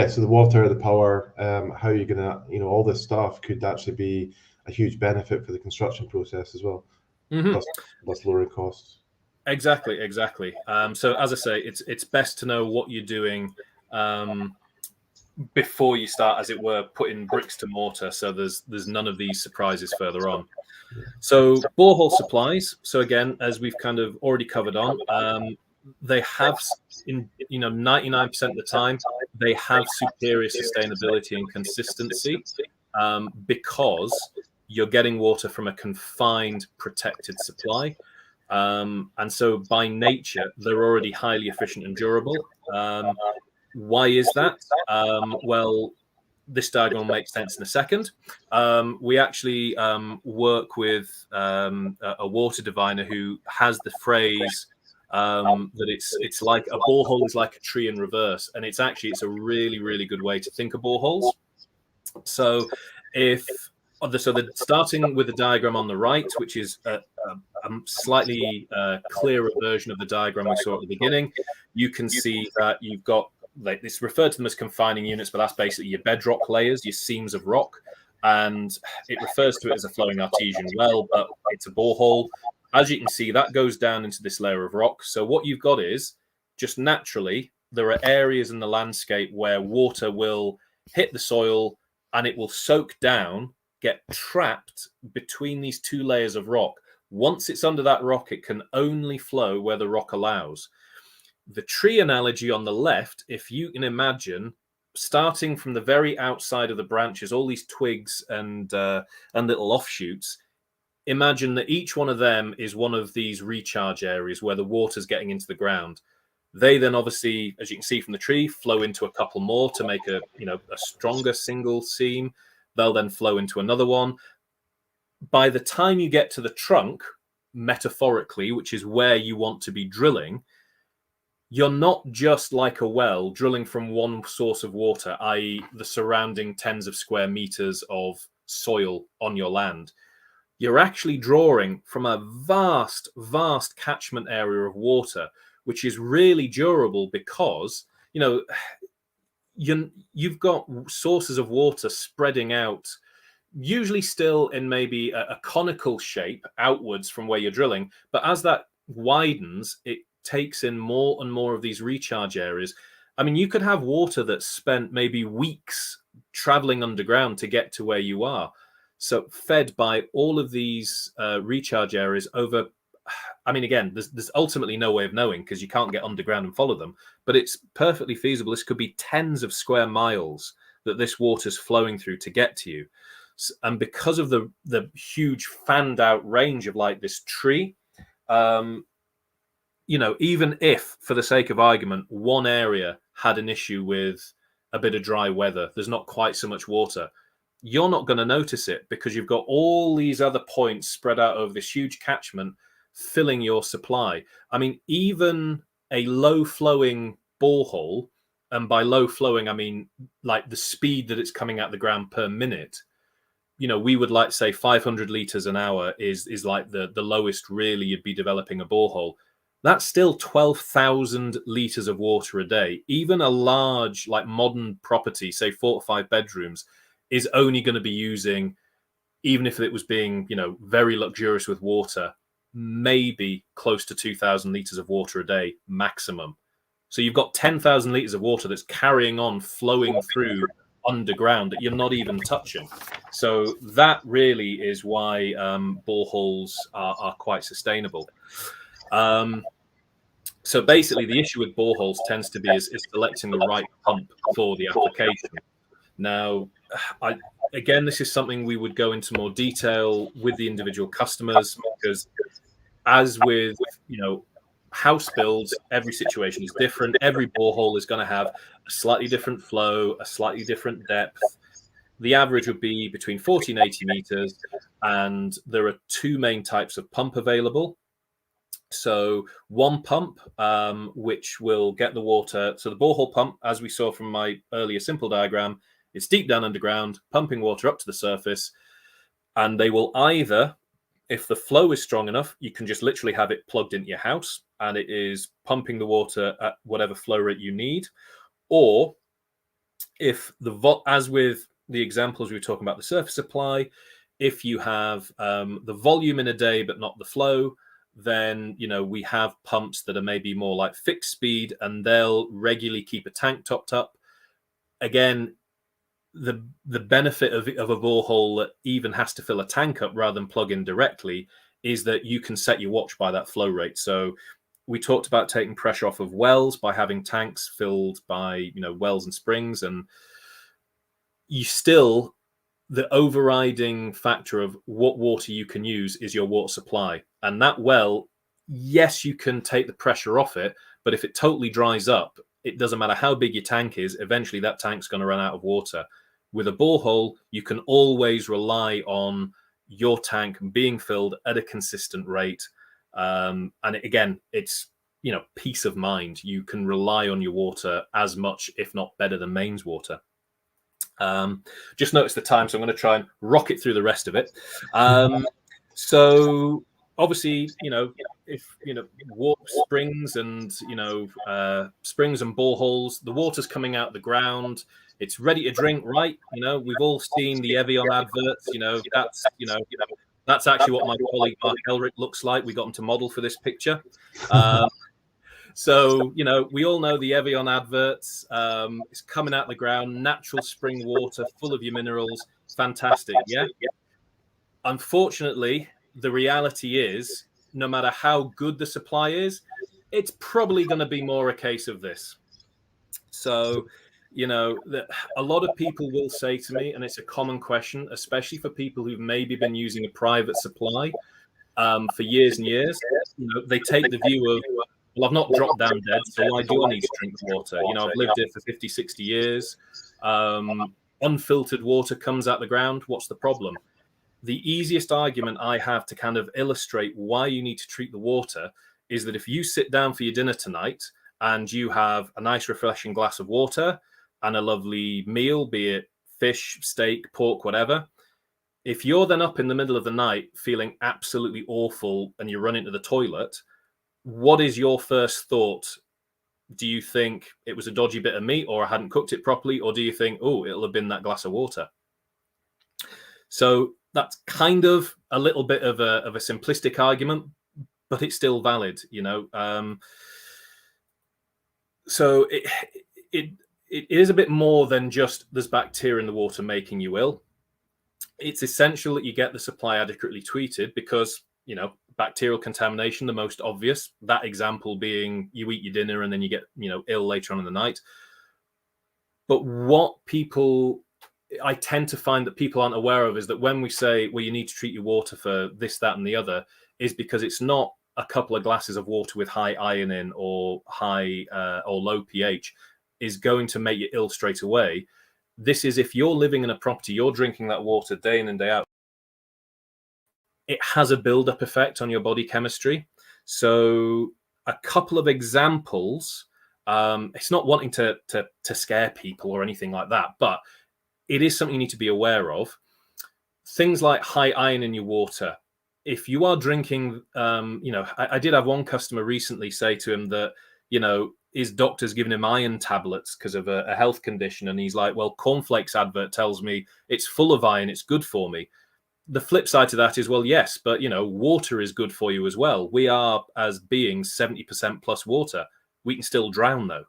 so the water, the power, how you're gonna, all this stuff could actually be a huge benefit for the construction process as well. Plus lowering costs. Exactly. So as I say, it's best to know what you're doing before you start, as it were, putting bricks to mortar. So there's none of these surprises further on. So borehole supplies. So again, as we've kind of already covered on, they have, 99% of the time, they have superior sustainability and consistency, because you're getting water from a confined, protected supply. And so by nature, they're already highly efficient and durable. Why is that? Well, this diagram will make sense in a second. We actually work with a water diviner who has the phrase that it's like a borehole is like a tree in reverse, and it's a really, really good way to think of boreholes. So they're starting with the diagram on the right, which is a slightly clearer version of the diagram we saw at the beginning, you can see that you've got, like, it's referred to them as confining units, but that's basically your bedrock layers, your seams of rock. And it refers to it as a flowing artesian well, but it's a borehole. As you can see, that goes down into this layer of rock. So what you've got is, just naturally, there are areas in the landscape where water will hit the soil and it will soak down, get trapped between these two layers of rock. Once it's under that rock, it can only flow where the rock allows. The tree analogy on the left, if you can imagine, starting from the very outside of the branches, all these twigs and little offshoots, imagine that each one of them is one of these recharge areas where the water's getting into the ground. They then obviously, as you can see from the tree, flow into a couple more to make a stronger single seam. They'll then flow into another one. By the time you get to the trunk, metaphorically, which is where you want to be drilling, you're not just like a well drilling from one source of water, i.e. the surrounding tens of square meters of soil on your land. You're actually drawing from a vast, vast catchment area of water, which is really durable because, you've got sources of water spreading out, usually still in maybe a conical shape outwards from where you're drilling. But as that widens, it takes in more and more of these recharge areas. I mean, you could have water that's spent maybe weeks traveling underground to get to where you are. So fed by all of these recharge areas over, I mean, again, there's ultimately no way of knowing because you can't get underground and follow them, but it's perfectly feasible. This could be tens of square miles that this water's flowing through to get to you. And because of the huge fanned out range of like this tree, even if, for the sake of argument, one area had an issue with a bit of dry weather, there's not quite so much water, you're not going to notice it because you've got all these other points spread out over this huge catchment filling your supply. I mean, even a low-flowing borehole, and by low-flowing, I mean like the speed that it's coming out the ground per minute, we would like to say 500 litres an hour is like the lowest really you'd be developing a borehole. That's still 12,000 litres of water a day. Even a large, like modern property, say 4 or 5 bedrooms, is only going to be using, even if it was being, very luxurious with water, maybe close to 2,000 litres of water a day maximum. So you've got 10,000 litres of water that's carrying on flowing through underground that you're not even touching. So that really is why boreholes are quite sustainable. So basically, the issue with boreholes tends to be is selecting the right pump for the application. Now, again, this is something we would go into more detail with the individual customers because, as with house builds, every situation is different. Every borehole is going to have a slightly different flow, a slightly different depth. The average would be between 40 and 80 meters, and there are 2 main types of pump available. So one pump, which will get the water. So the borehole pump, as we saw from my earlier simple diagram, it's deep down underground, pumping water up to the surface. And they will either, if the flow is strong enough, you can just literally have it plugged into your house and it is pumping the water at whatever flow rate you need. Or if as with the examples we were talking about, the surface supply, if you have the volume in a day but not the flow, then we have pumps that are maybe more like fixed speed and they'll regularly keep a tank topped up. Again, the benefit of a borehole that even has to fill a tank up rather than plug in directly is that you can set your watch by that flow rate. So we talked about taking pressure off of wells by having tanks filled by wells and springs, and the overriding factor of what water you can use is your water supply. And that well, yes, you can take the pressure off it, but if it totally dries up, it doesn't matter how big your tank is, eventually that tank's going to run out of water. With a borehole, you can always rely on your tank being filled at a consistent rate. And again, it's, peace of mind. You can rely on your water as much, if not better than mains water. Just notice the time, so I'm going to try and rocket through the rest of it. So obviously, if springs and springs and boreholes, the water's coming out the ground, it's ready to drink, right? We've all seen the Evian adverts. That's actually what my colleague Mark Elric looks like. We got him to model for this picture. So we all know the Evian adverts. It's coming out the ground, natural spring water, full of your minerals, fantastic. Yeah. Unfortunately, the reality is, no matter how good the supply is, it's probably going to be more a case of this. So, a lot of people will say to me, and it's a common question, especially for people who've maybe been using a private supply for years and years, they take the view of, well, I've not dropped down dead, so why do I need to drink the water? I've lived here for 50, 60 years. Unfiltered water comes out the ground. What's the problem? The easiest argument I have to kind of illustrate why you need to treat the water is that if you sit down for your dinner tonight and you have a nice refreshing glass of water and a lovely meal, be it fish, steak, pork, whatever, if you're then up in the middle of the night feeling absolutely awful and you run into the toilet, what is your first thought? Do you think it was a dodgy bit of meat or I hadn't cooked it properly? Or do you think, oh, it'll have been that glass of water? So that's kind of a little bit of a simplistic argument, but it's still valid, So it is a bit more than just there's bacteria in the water making you ill. It's essential that you get the supply adequately treated because, bacterial contamination, the most obvious, that example being you eat your dinner and then you get, ill later on in the night. But what I tend to find that people aren't aware of is that when we say, well, you need to treat your water for this, that, and the other, is because it's not a couple of glasses of water with high iron in or high or low pH is going to make you ill straight away. This is if you're living in a property, you're drinking that water day in and day out. It has a build-up effect on your body chemistry. So a couple of examples, it's not wanting to scare people or anything like that, but it is something you need to be aware of. Things like high iron in your water. If you are drinking, I did have one customer recently say to him that, his doctor's giving him iron tablets because of a health condition. And he's like, well, cornflakes advert tells me it's full of iron, it's good for me. The flip side to that is, well, yes, but, water is good for you as well. We are, as beings, 70% plus water. We can still drown, though.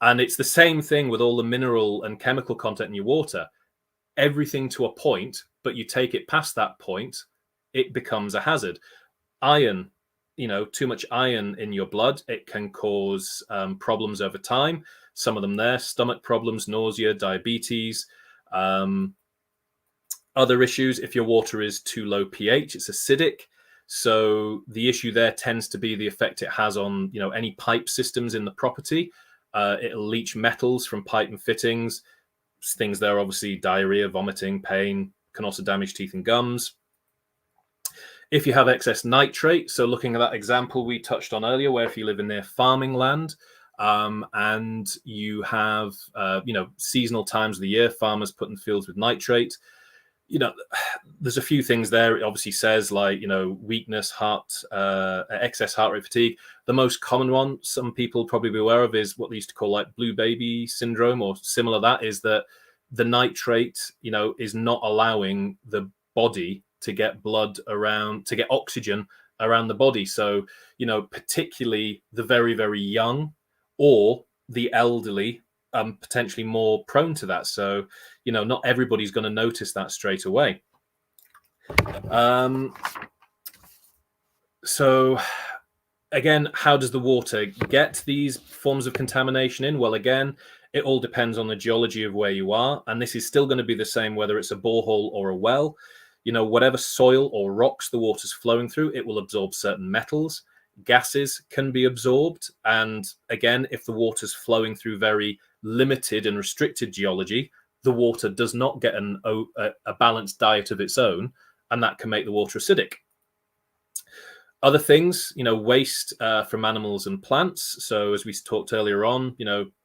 And it's the same thing with all the mineral and chemical content in your water. Everything to a point, but you take it past that point, it becomes a hazard. Iron, too much iron in your blood, it can cause problems over time. Some of them there, stomach problems, nausea, diabetes. Other issues, if your water is too low pH, it's acidic. So the issue there tends to be the effect it has on, any pipe systems in the property. It'll leach metals from pipe and fittings. Things there, obviously, diarrhea, vomiting, pain, can also damage teeth and gums. If you have excess nitrate, so looking at that example we touched on earlier, where if you live in near farming land and you have, seasonal times of the year, farmers put in fields with nitrate, there's a few things there. It obviously says like, weakness, excess heart rate, fatigue. The most common one, some people probably be aware of, is what they used to call like blue baby syndrome or similar. That is that the nitrate, is not allowing the body to get blood around, to get oxygen around the body. So, particularly the very, very young or the elderly, potentially more prone to that. So, not everybody's going to notice that straight away. So again, how does the water get these forms of contamination in? Well, again, it all depends on the geology of where you are. And this is still going to be the same, whether it's a borehole or a well. Whatever soil or rocks the water's flowing through, it will absorb certain metals. Gases can be absorbed. And again, if the water's flowing through very limited and restricted geology, the water does not get a balanced diet of its own, and that can make the water acidic. Other things, waste from animals and plants. So as we talked earlier on,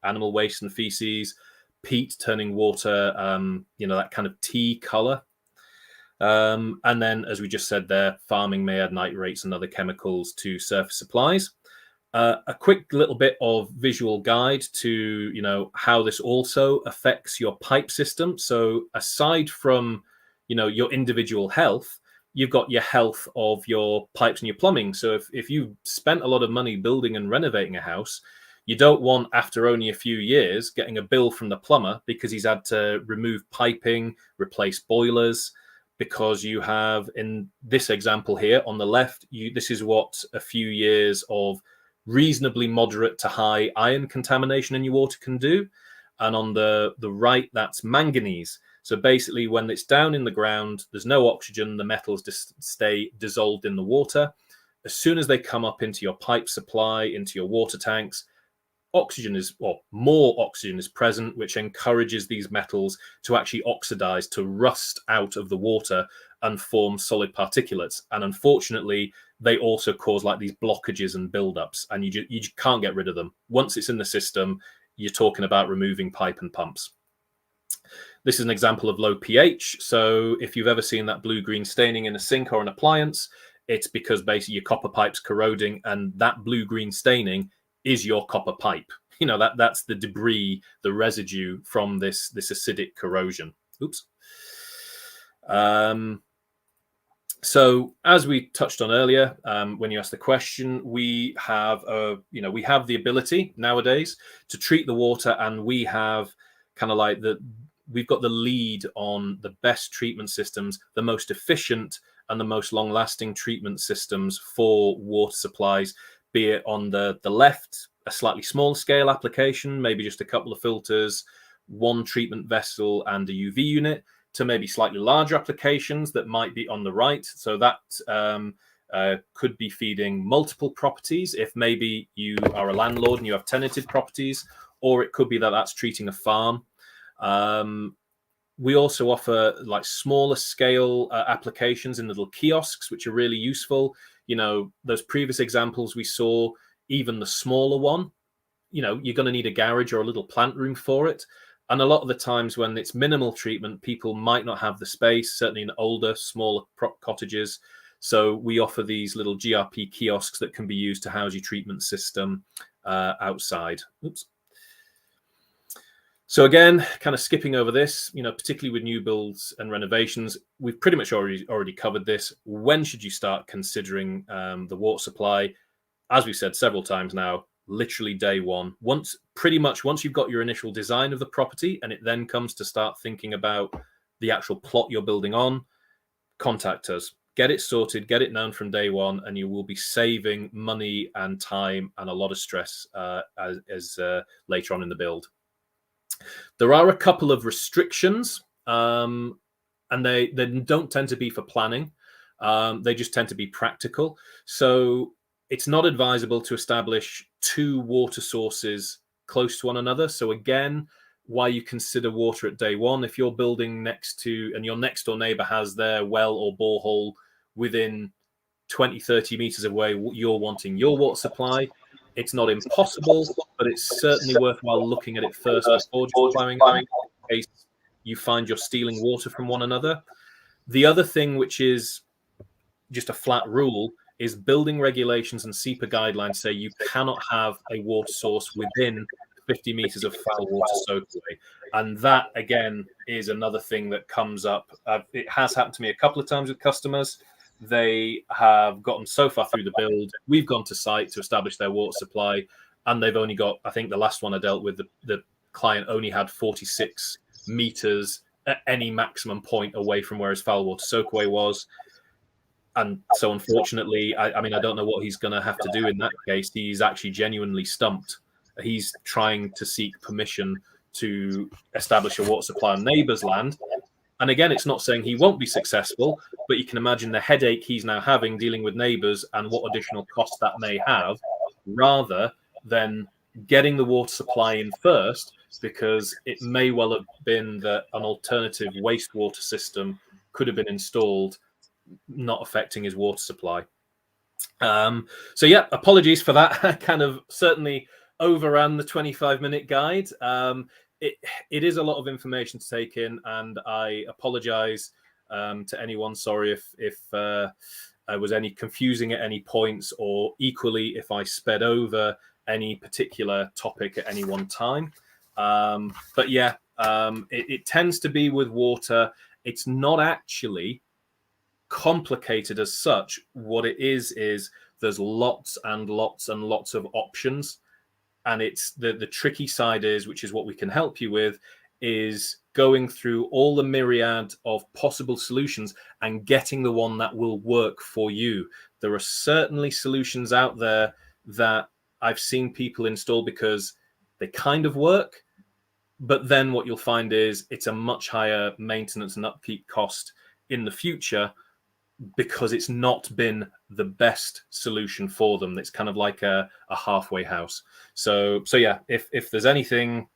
animal waste and feces, peat turning water, that kind of tea color. And then, as we just said there, farming may add nitrates and other chemicals to surface supplies. A quick little bit of visual guide to, how this also affects your pipe system. So aside from, your individual health, you've got your health of your pipes and your plumbing. So if you spent a lot of money building and renovating a house, you don't want, after only a few years, getting a bill from the plumber because he's had to remove piping, replace boilers, because you have, in this example here on the left, this is what a few years of reasonably moderate to high iron contamination in your water can do. And on the right, that's manganese. So basically, when it's down in the ground, there's no oxygen, the metals just stay dissolved in the water. As soon as they come up into your pipe supply, into your water tanks, more oxygen is present, which encourages these metals to actually oxidize, to rust out of the water and form solid particulates. And unfortunately, they also cause like these blockages and buildups, and you can't get rid of them. Once it's in the system, you're talking about removing pipe and pumps. This is an example of low pH. So if you've ever seen that blue-green staining in a sink or an appliance, it's because basically your copper pipe's corroding, and that blue-green staining is your copper pipe. That's the debris, the residue from this acidic corrosion. Oops. So as we touched on earlier, when you asked the question, we have the ability nowadays to treat the water, and we have we've got the lead on the best treatment systems, the most efficient and the most long-lasting treatment systems for water supplies, be it on the left, a slightly smaller scale application, maybe just a couple of filters, one treatment vessel and a UV unit, to maybe slightly larger applications that might be on the right. So that could be feeding multiple properties if maybe you are a landlord and you have tenanted properties, or it could be that that's treating a farm. We also offer like smaller scale applications in little kiosks, which are really useful. Those previous examples we saw, even the smaller one, you're going to need a garage or a little plant room for it. And a lot of the times when it's minimal treatment, people might not have the space, certainly in older, smaller cottages. So we offer these little GRP kiosks that can be used to house your treatment system outside. Oops. So again, kind of skipping over this, particularly with new builds and renovations, we've pretty much already covered this. When should you start considering the water supply? As we've said several times now, literally day one. Once you've got your initial design of the property and it then comes to start thinking about the actual plot you're building on, contact us. Get it sorted, get it known from day one, and you will be saving money and time and a lot of stress as later on in the build. There are a couple of restrictions, and they don't tend to be for planning. They just tend to be practical. So it's not advisable to establish two water sources close to one another. So again, why you consider water at day one, if you're building next to, and your next door neighbor has their well or borehole within 20, 30 meters away, you're wanting your water supply. It's not impossible, but it's certainly worthwhile looking at it first before just plowing in case you find you're stealing water from one another. The other thing, which is just a flat rule, is building regulations and SEPA guidelines say you cannot have a water source within 50 meters of foul water soakaway. And that, again, is another thing that comes up. It has happened to me a couple of times with customers. They have gotten so far through the build, we've gone to site to establish their water supply, and they've only got, I think the last one I dealt with, the client only had 46 meters at any maximum point away from where his foul water soakaway was. And so unfortunately, I mean, I don't know what he's going to have to do in that case. He's actually genuinely stumped. He's trying to seek permission to establish a water supply on neighbour's land. And again, it's not saying he won't be successful, but you can imagine the headache he's now having dealing with neighbours and what additional cost that may have, rather than getting the water supply in first, because it may well have been that an alternative wastewater system could have been installed, not affecting his water supply. So yeah, apologies for that. I kind of certainly overran the 25-minute guide. It is a lot of information to take in, and I apologize to anyone. Sorry if I was any confusing at any points, or equally if I sped over any particular topic at any one time. But yeah, it tends to be with water. It's not actually complicated as such. What it is there's lots and lots and lots of options. And it's the tricky side is, which is what we can help you with, is going through all the myriad of possible solutions and getting the one that will work for you. There are certainly solutions out there that I've seen people install because they kind of work, but then what you'll find is it's a much higher maintenance and upkeep cost in the future because it's not been the best solution for them. It's kind of like a halfway house. So yeah, if there's anything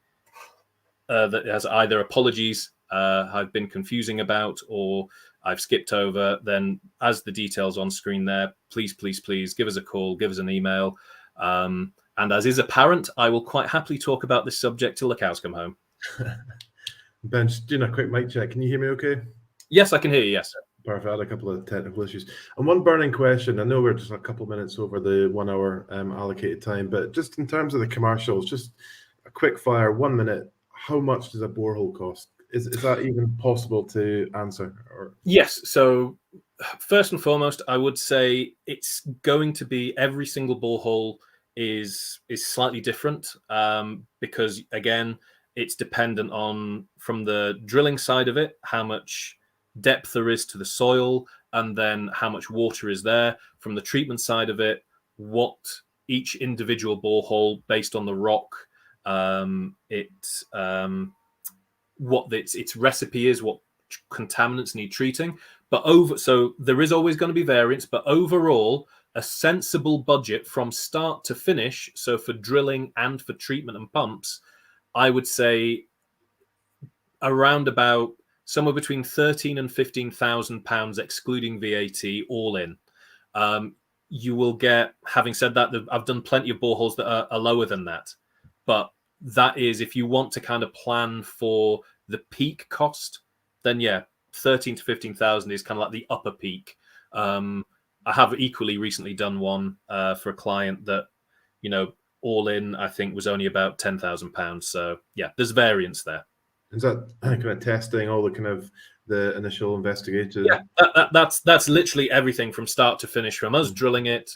that has either apologies I've been confusing about or I've skipped over, then as the details on screen there, please give us a call, give us an email. And as is apparent, I will quite happily talk about this subject till the cows come home. Ben, just doing a quick mic check. Can you hear me okay? Yes, I can hear you, yes. Perfect. I had a couple of technical issues. And one burning question, I know we're just a couple of minutes over the 1 hour allocated time, but just in terms of the commercials, just a quick fire, 1 minute, how much does a borehole cost? Is that even possible to answer? Or? Yes. So first and foremost, I would say it's going to be every single borehole is slightly different because, again, it's dependent on, from the drilling side of it, how much depth there is to the soil, and then how much water is there. From the treatment side of it, what each individual borehole, based on the rock, what its recipe is, what contaminants need treating. So there is always going to be variance, but overall, a sensible budget from start to finish, so for drilling and for treatment and pumps, I would say around about somewhere between £13,000 and £15,000, excluding VAT, all in. You will get, having said that, I've done plenty of boreholes that are lower than that. But that is, if you want to kind of plan for the peak cost, then yeah, 13 to 15,000 is kind of like the upper peak. I have equally recently done one for a client that, all in, I think was only about £10,000. So yeah, there's variance there. Is that kind of testing all the kind of the initial investigation? Yeah, that's literally everything from start to finish, from us drilling it,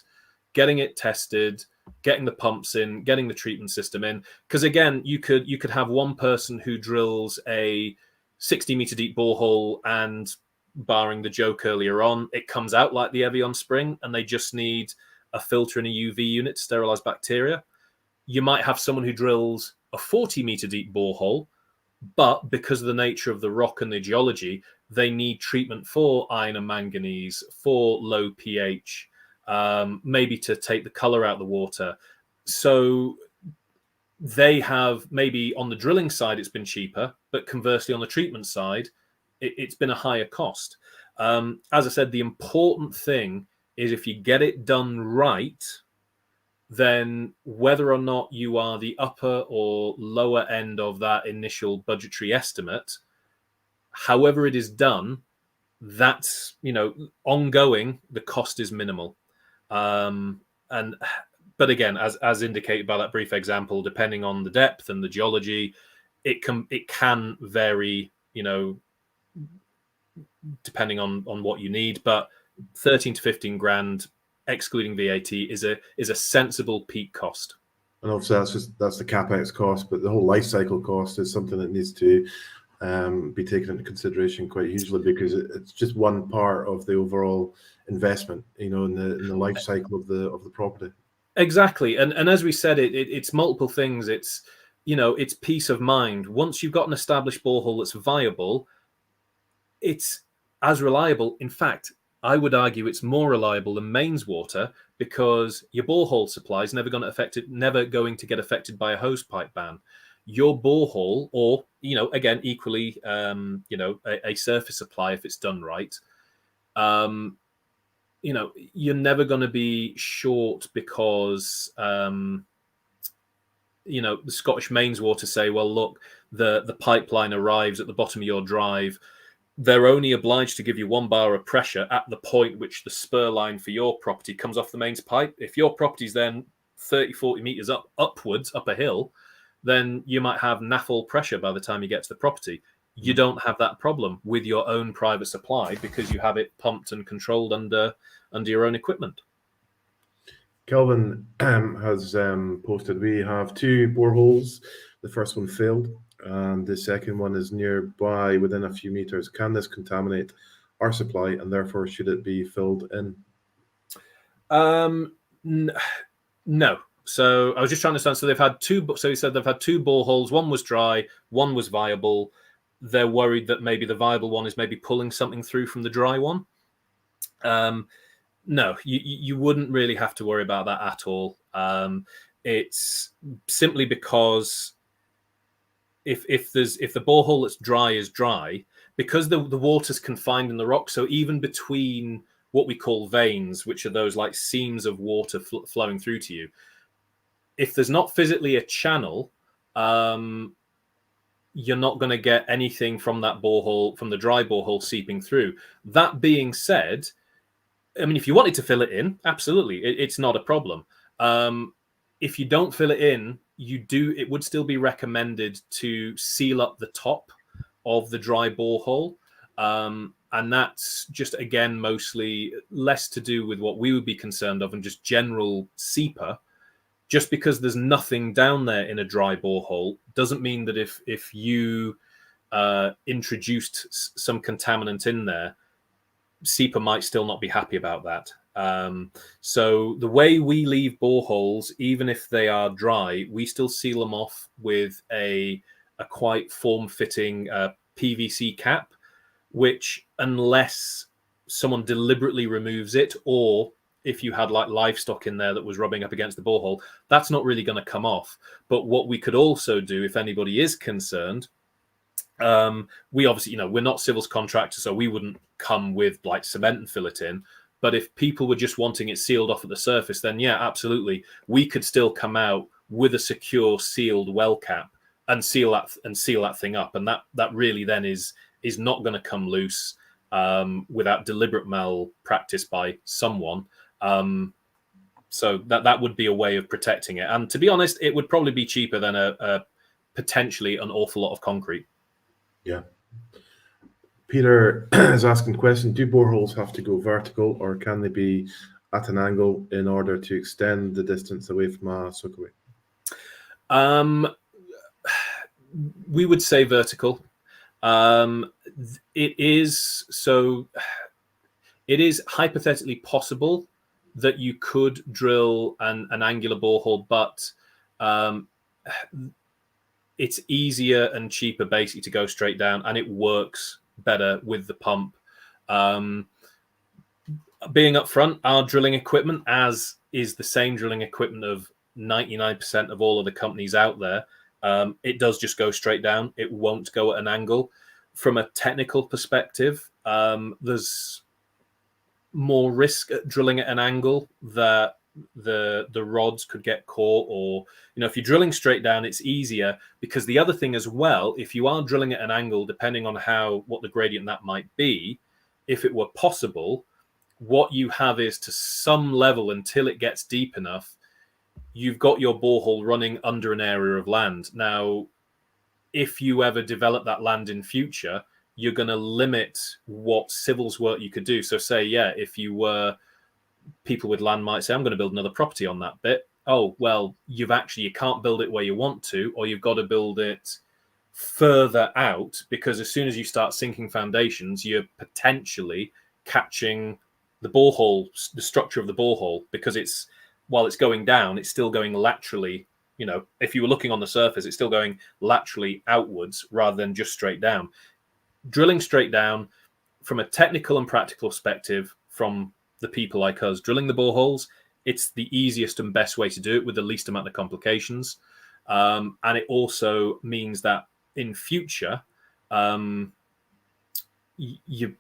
getting it tested, getting the pumps in, getting the treatment system in. Because again, you could have one person who drills a 60-meter deep borehole, and barring the joke earlier on, it comes out like the Evian spring, and they just need a filter and a UV unit to sterilize bacteria. You might have someone who drills a 40-meter deep borehole, but because of the nature of the rock and the geology, they need treatment for iron and manganese, for low pH, maybe to take the color out of the water. So they have, maybe on the drilling side, it's been cheaper, but conversely on the treatment side, it's been a higher cost. As I said, the important thing is if you get it done right, then whether or not you are the upper or lower end of that initial budgetary estimate, however it is done, that's, ongoing, the cost is minimal. But again, as indicated by that brief example, depending on the depth and the geology, it can vary, depending on what you need. But 13 to 15 grand, excluding VAT, is a sensible peak cost. And obviously that's the capex cost, but the whole life cycle cost is something that needs to be taken into consideration quite hugely, because it's just one part of the overall investment, in the life cycle of the property. Exactly, and as we said, it's multiple things. It's it's peace of mind. Once you've got an established borehole that's viable, it's as reliable. In fact, I would argue it's more reliable than mains water, because your borehole supply is never going to get affected by a hose pipe ban. Your borehole, or again, equally, a surface supply, if it's done right, you're never going to be short, because the Scottish mains water say, well, look, the pipeline arrives at the bottom of your drive. they're only obliged to give you 1 bar of pressure at the point which the spur line for your property comes off the mains pipe. If your property's then 30, 40 meters upwards, up a hill, then you might have naffle pressure by the time you get to the property. You don't have that problem with your own private supply because you have it pumped and controlled under your own equipment. Kelvin has posted, we have 2 boreholes. The first one failed, and the second one is nearby within a few meters. Can this contaminate our supply, and therefore should it be filled in? No. So I was just trying to understand. So they've had 2. So he said they've had 2 boreholes. One was dry, one was viable. They're worried that maybe the viable one is maybe pulling something through from the dry one. No, you wouldn't really have to worry about that at all. It's simply because if the borehole that's dry is dry, because the water's confined in the rock, so even between what we call veins, which are those like seams of water flowing through to you, if there's not physically a channel, you're not going to get anything from that borehole, from the dry borehole seeping through. That being said, I mean, if you wanted to fill it in, absolutely, it's not a problem. If you don't fill it in, it would still be recommended to seal up the top of the dry borehole. And that's just, again, mostly less to do with what we would be concerned of and just general seeper. Just because there's nothing down there in a dry borehole doesn't mean that if you introduced some contaminant in there, seeper might still not be happy about that. So the way we leave boreholes, even if they are dry, we still seal them off with a quite form-fitting PVC cap, which, unless someone deliberately removes it, or if you had like livestock in there that was rubbing up against the borehole, that's not really going to come off. But what we could also do, if anybody is concerned, we obviously, we're not civils contractors, so we wouldn't come with like cement and fill it in. But if people were just wanting it sealed off at the surface, then yeah, absolutely, we could still come out with a secure sealed well cap and seal that thing up, and that really then is not going to come loose without deliberate malpractice by someone. So that would be a way of protecting it. And to be honest, it would probably be cheaper than a potentially an awful lot of concrete. Yeah. Peter is asking the question, do boreholes have to go vertical, or can they be at an angle in order to extend the distance away from a soakaway? We would say vertical. It is hypothetically possible that you could drill an angular borehole, but it's easier and cheaper basically to go straight down, and it works better with the pump. Being up front, our drilling equipment, as is the same drilling equipment of 99% of all of the companies out there, it does just go straight down. It won't go at an angle. From a technical perspective, there's more risk at drilling at an angle that the rods could get caught, or if you're drilling straight down, it's easier, because the other thing as well, if you are drilling at an angle, depending on what the gradient that might be, if it were possible, what you have is, to some level, until it gets deep enough, you've got your borehole running under an area of land. Now, if you ever develop that land in future, you're going to limit what civils work you could do. So say, if you were, people with land might say, I'm going to build another property on that bit. Oh, well, you can't build it where you want to, or you've got to build it further out, because as soon as you start sinking foundations, you're potentially catching the borehole, the structure of the borehole, because while it's going down, it's still going laterally. If you were looking on the surface, it's still going laterally outwards rather than just straight down. Drilling straight down, from a technical and practical perspective, from the people like us drilling the boreholes, it's the easiest and best way to do it with the least amount of complications. And it also means that in future, you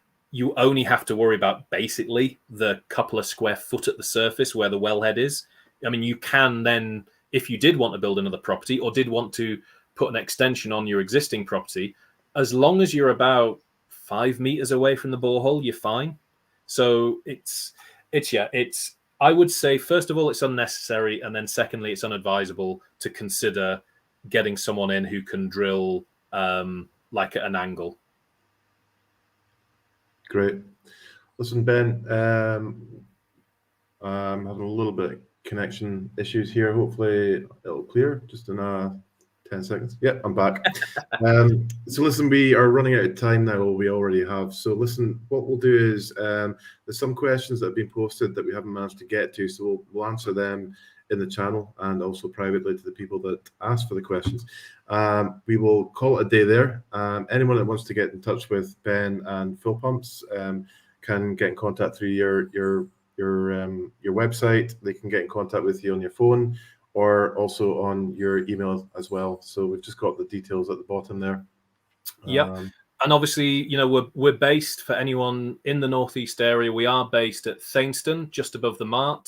only have to worry about basically the couple of square foot at the surface where the wellhead is. I mean, you can then, if you did want to build another property or did want to put an extension on your existing property, as long as you're about 5 meters away from the borehole, you're fine. So I would say, first of all, it's unnecessary, and then secondly, it's unadvisable to consider getting someone in who can drill like at an angle. Great. Listen, Ben, I'm having a little bit of connection issues here. Hopefully it'll clear just in 10 seconds. Yeah, I'm back. So listen, we are running out of time now, or we already have. So listen, what we'll do is there's some questions that have been posted that we haven't managed to get to, so we'll answer them in the channel and also privately to the people that asked for the questions. We will call it a day there. Anyone that wants to get in touch with Ben and Filpumps can get in contact through your website. They can get in contact with you on your phone or also on your email as well. So we've just got the details at the bottom there. Yeah. And obviously, you know, we're based, for anyone in the northeast area, we are based at Thainston, just above the Mart.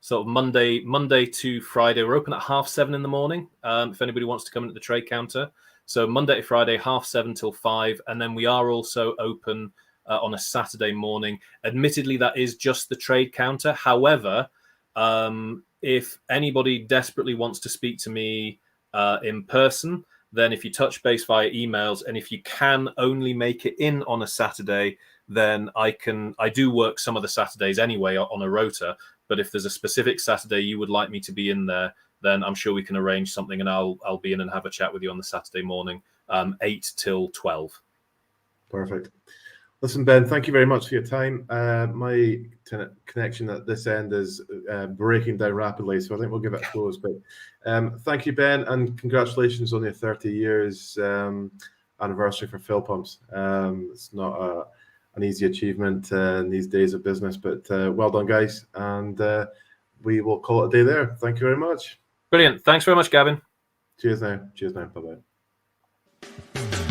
Sort of Monday to Friday. We're open at 7:30 in the morning. If anybody wants to come into the trade counter. So Monday to Friday, 7:30 till 5. And then we are also open on a Saturday morning. Admittedly, that is just the trade counter. However, if anybody desperately wants to speak to me in person, then if you touch base via emails, and if you can only make it in on a Saturday, then I do work some of the Saturdays anyway on a rota. But if there's a specific Saturday you would like me to be in there, then I'm sure we can arrange something, and I'll be in and have a chat with you on the Saturday morning, 8 till 12. Perfect. Listen, Ben, thank you very much for your time. My connection at this end is breaking down rapidly, so I think we'll give it a close. But thank you, Ben, and congratulations on your 30 years anniversary for Filpumps. It's not an easy achievement in these days of business, but well done, guys. And we will call it a day there. Thank you very much. Brilliant. Thanks very much, Gavin. Cheers now. Cheers now. Bye-bye.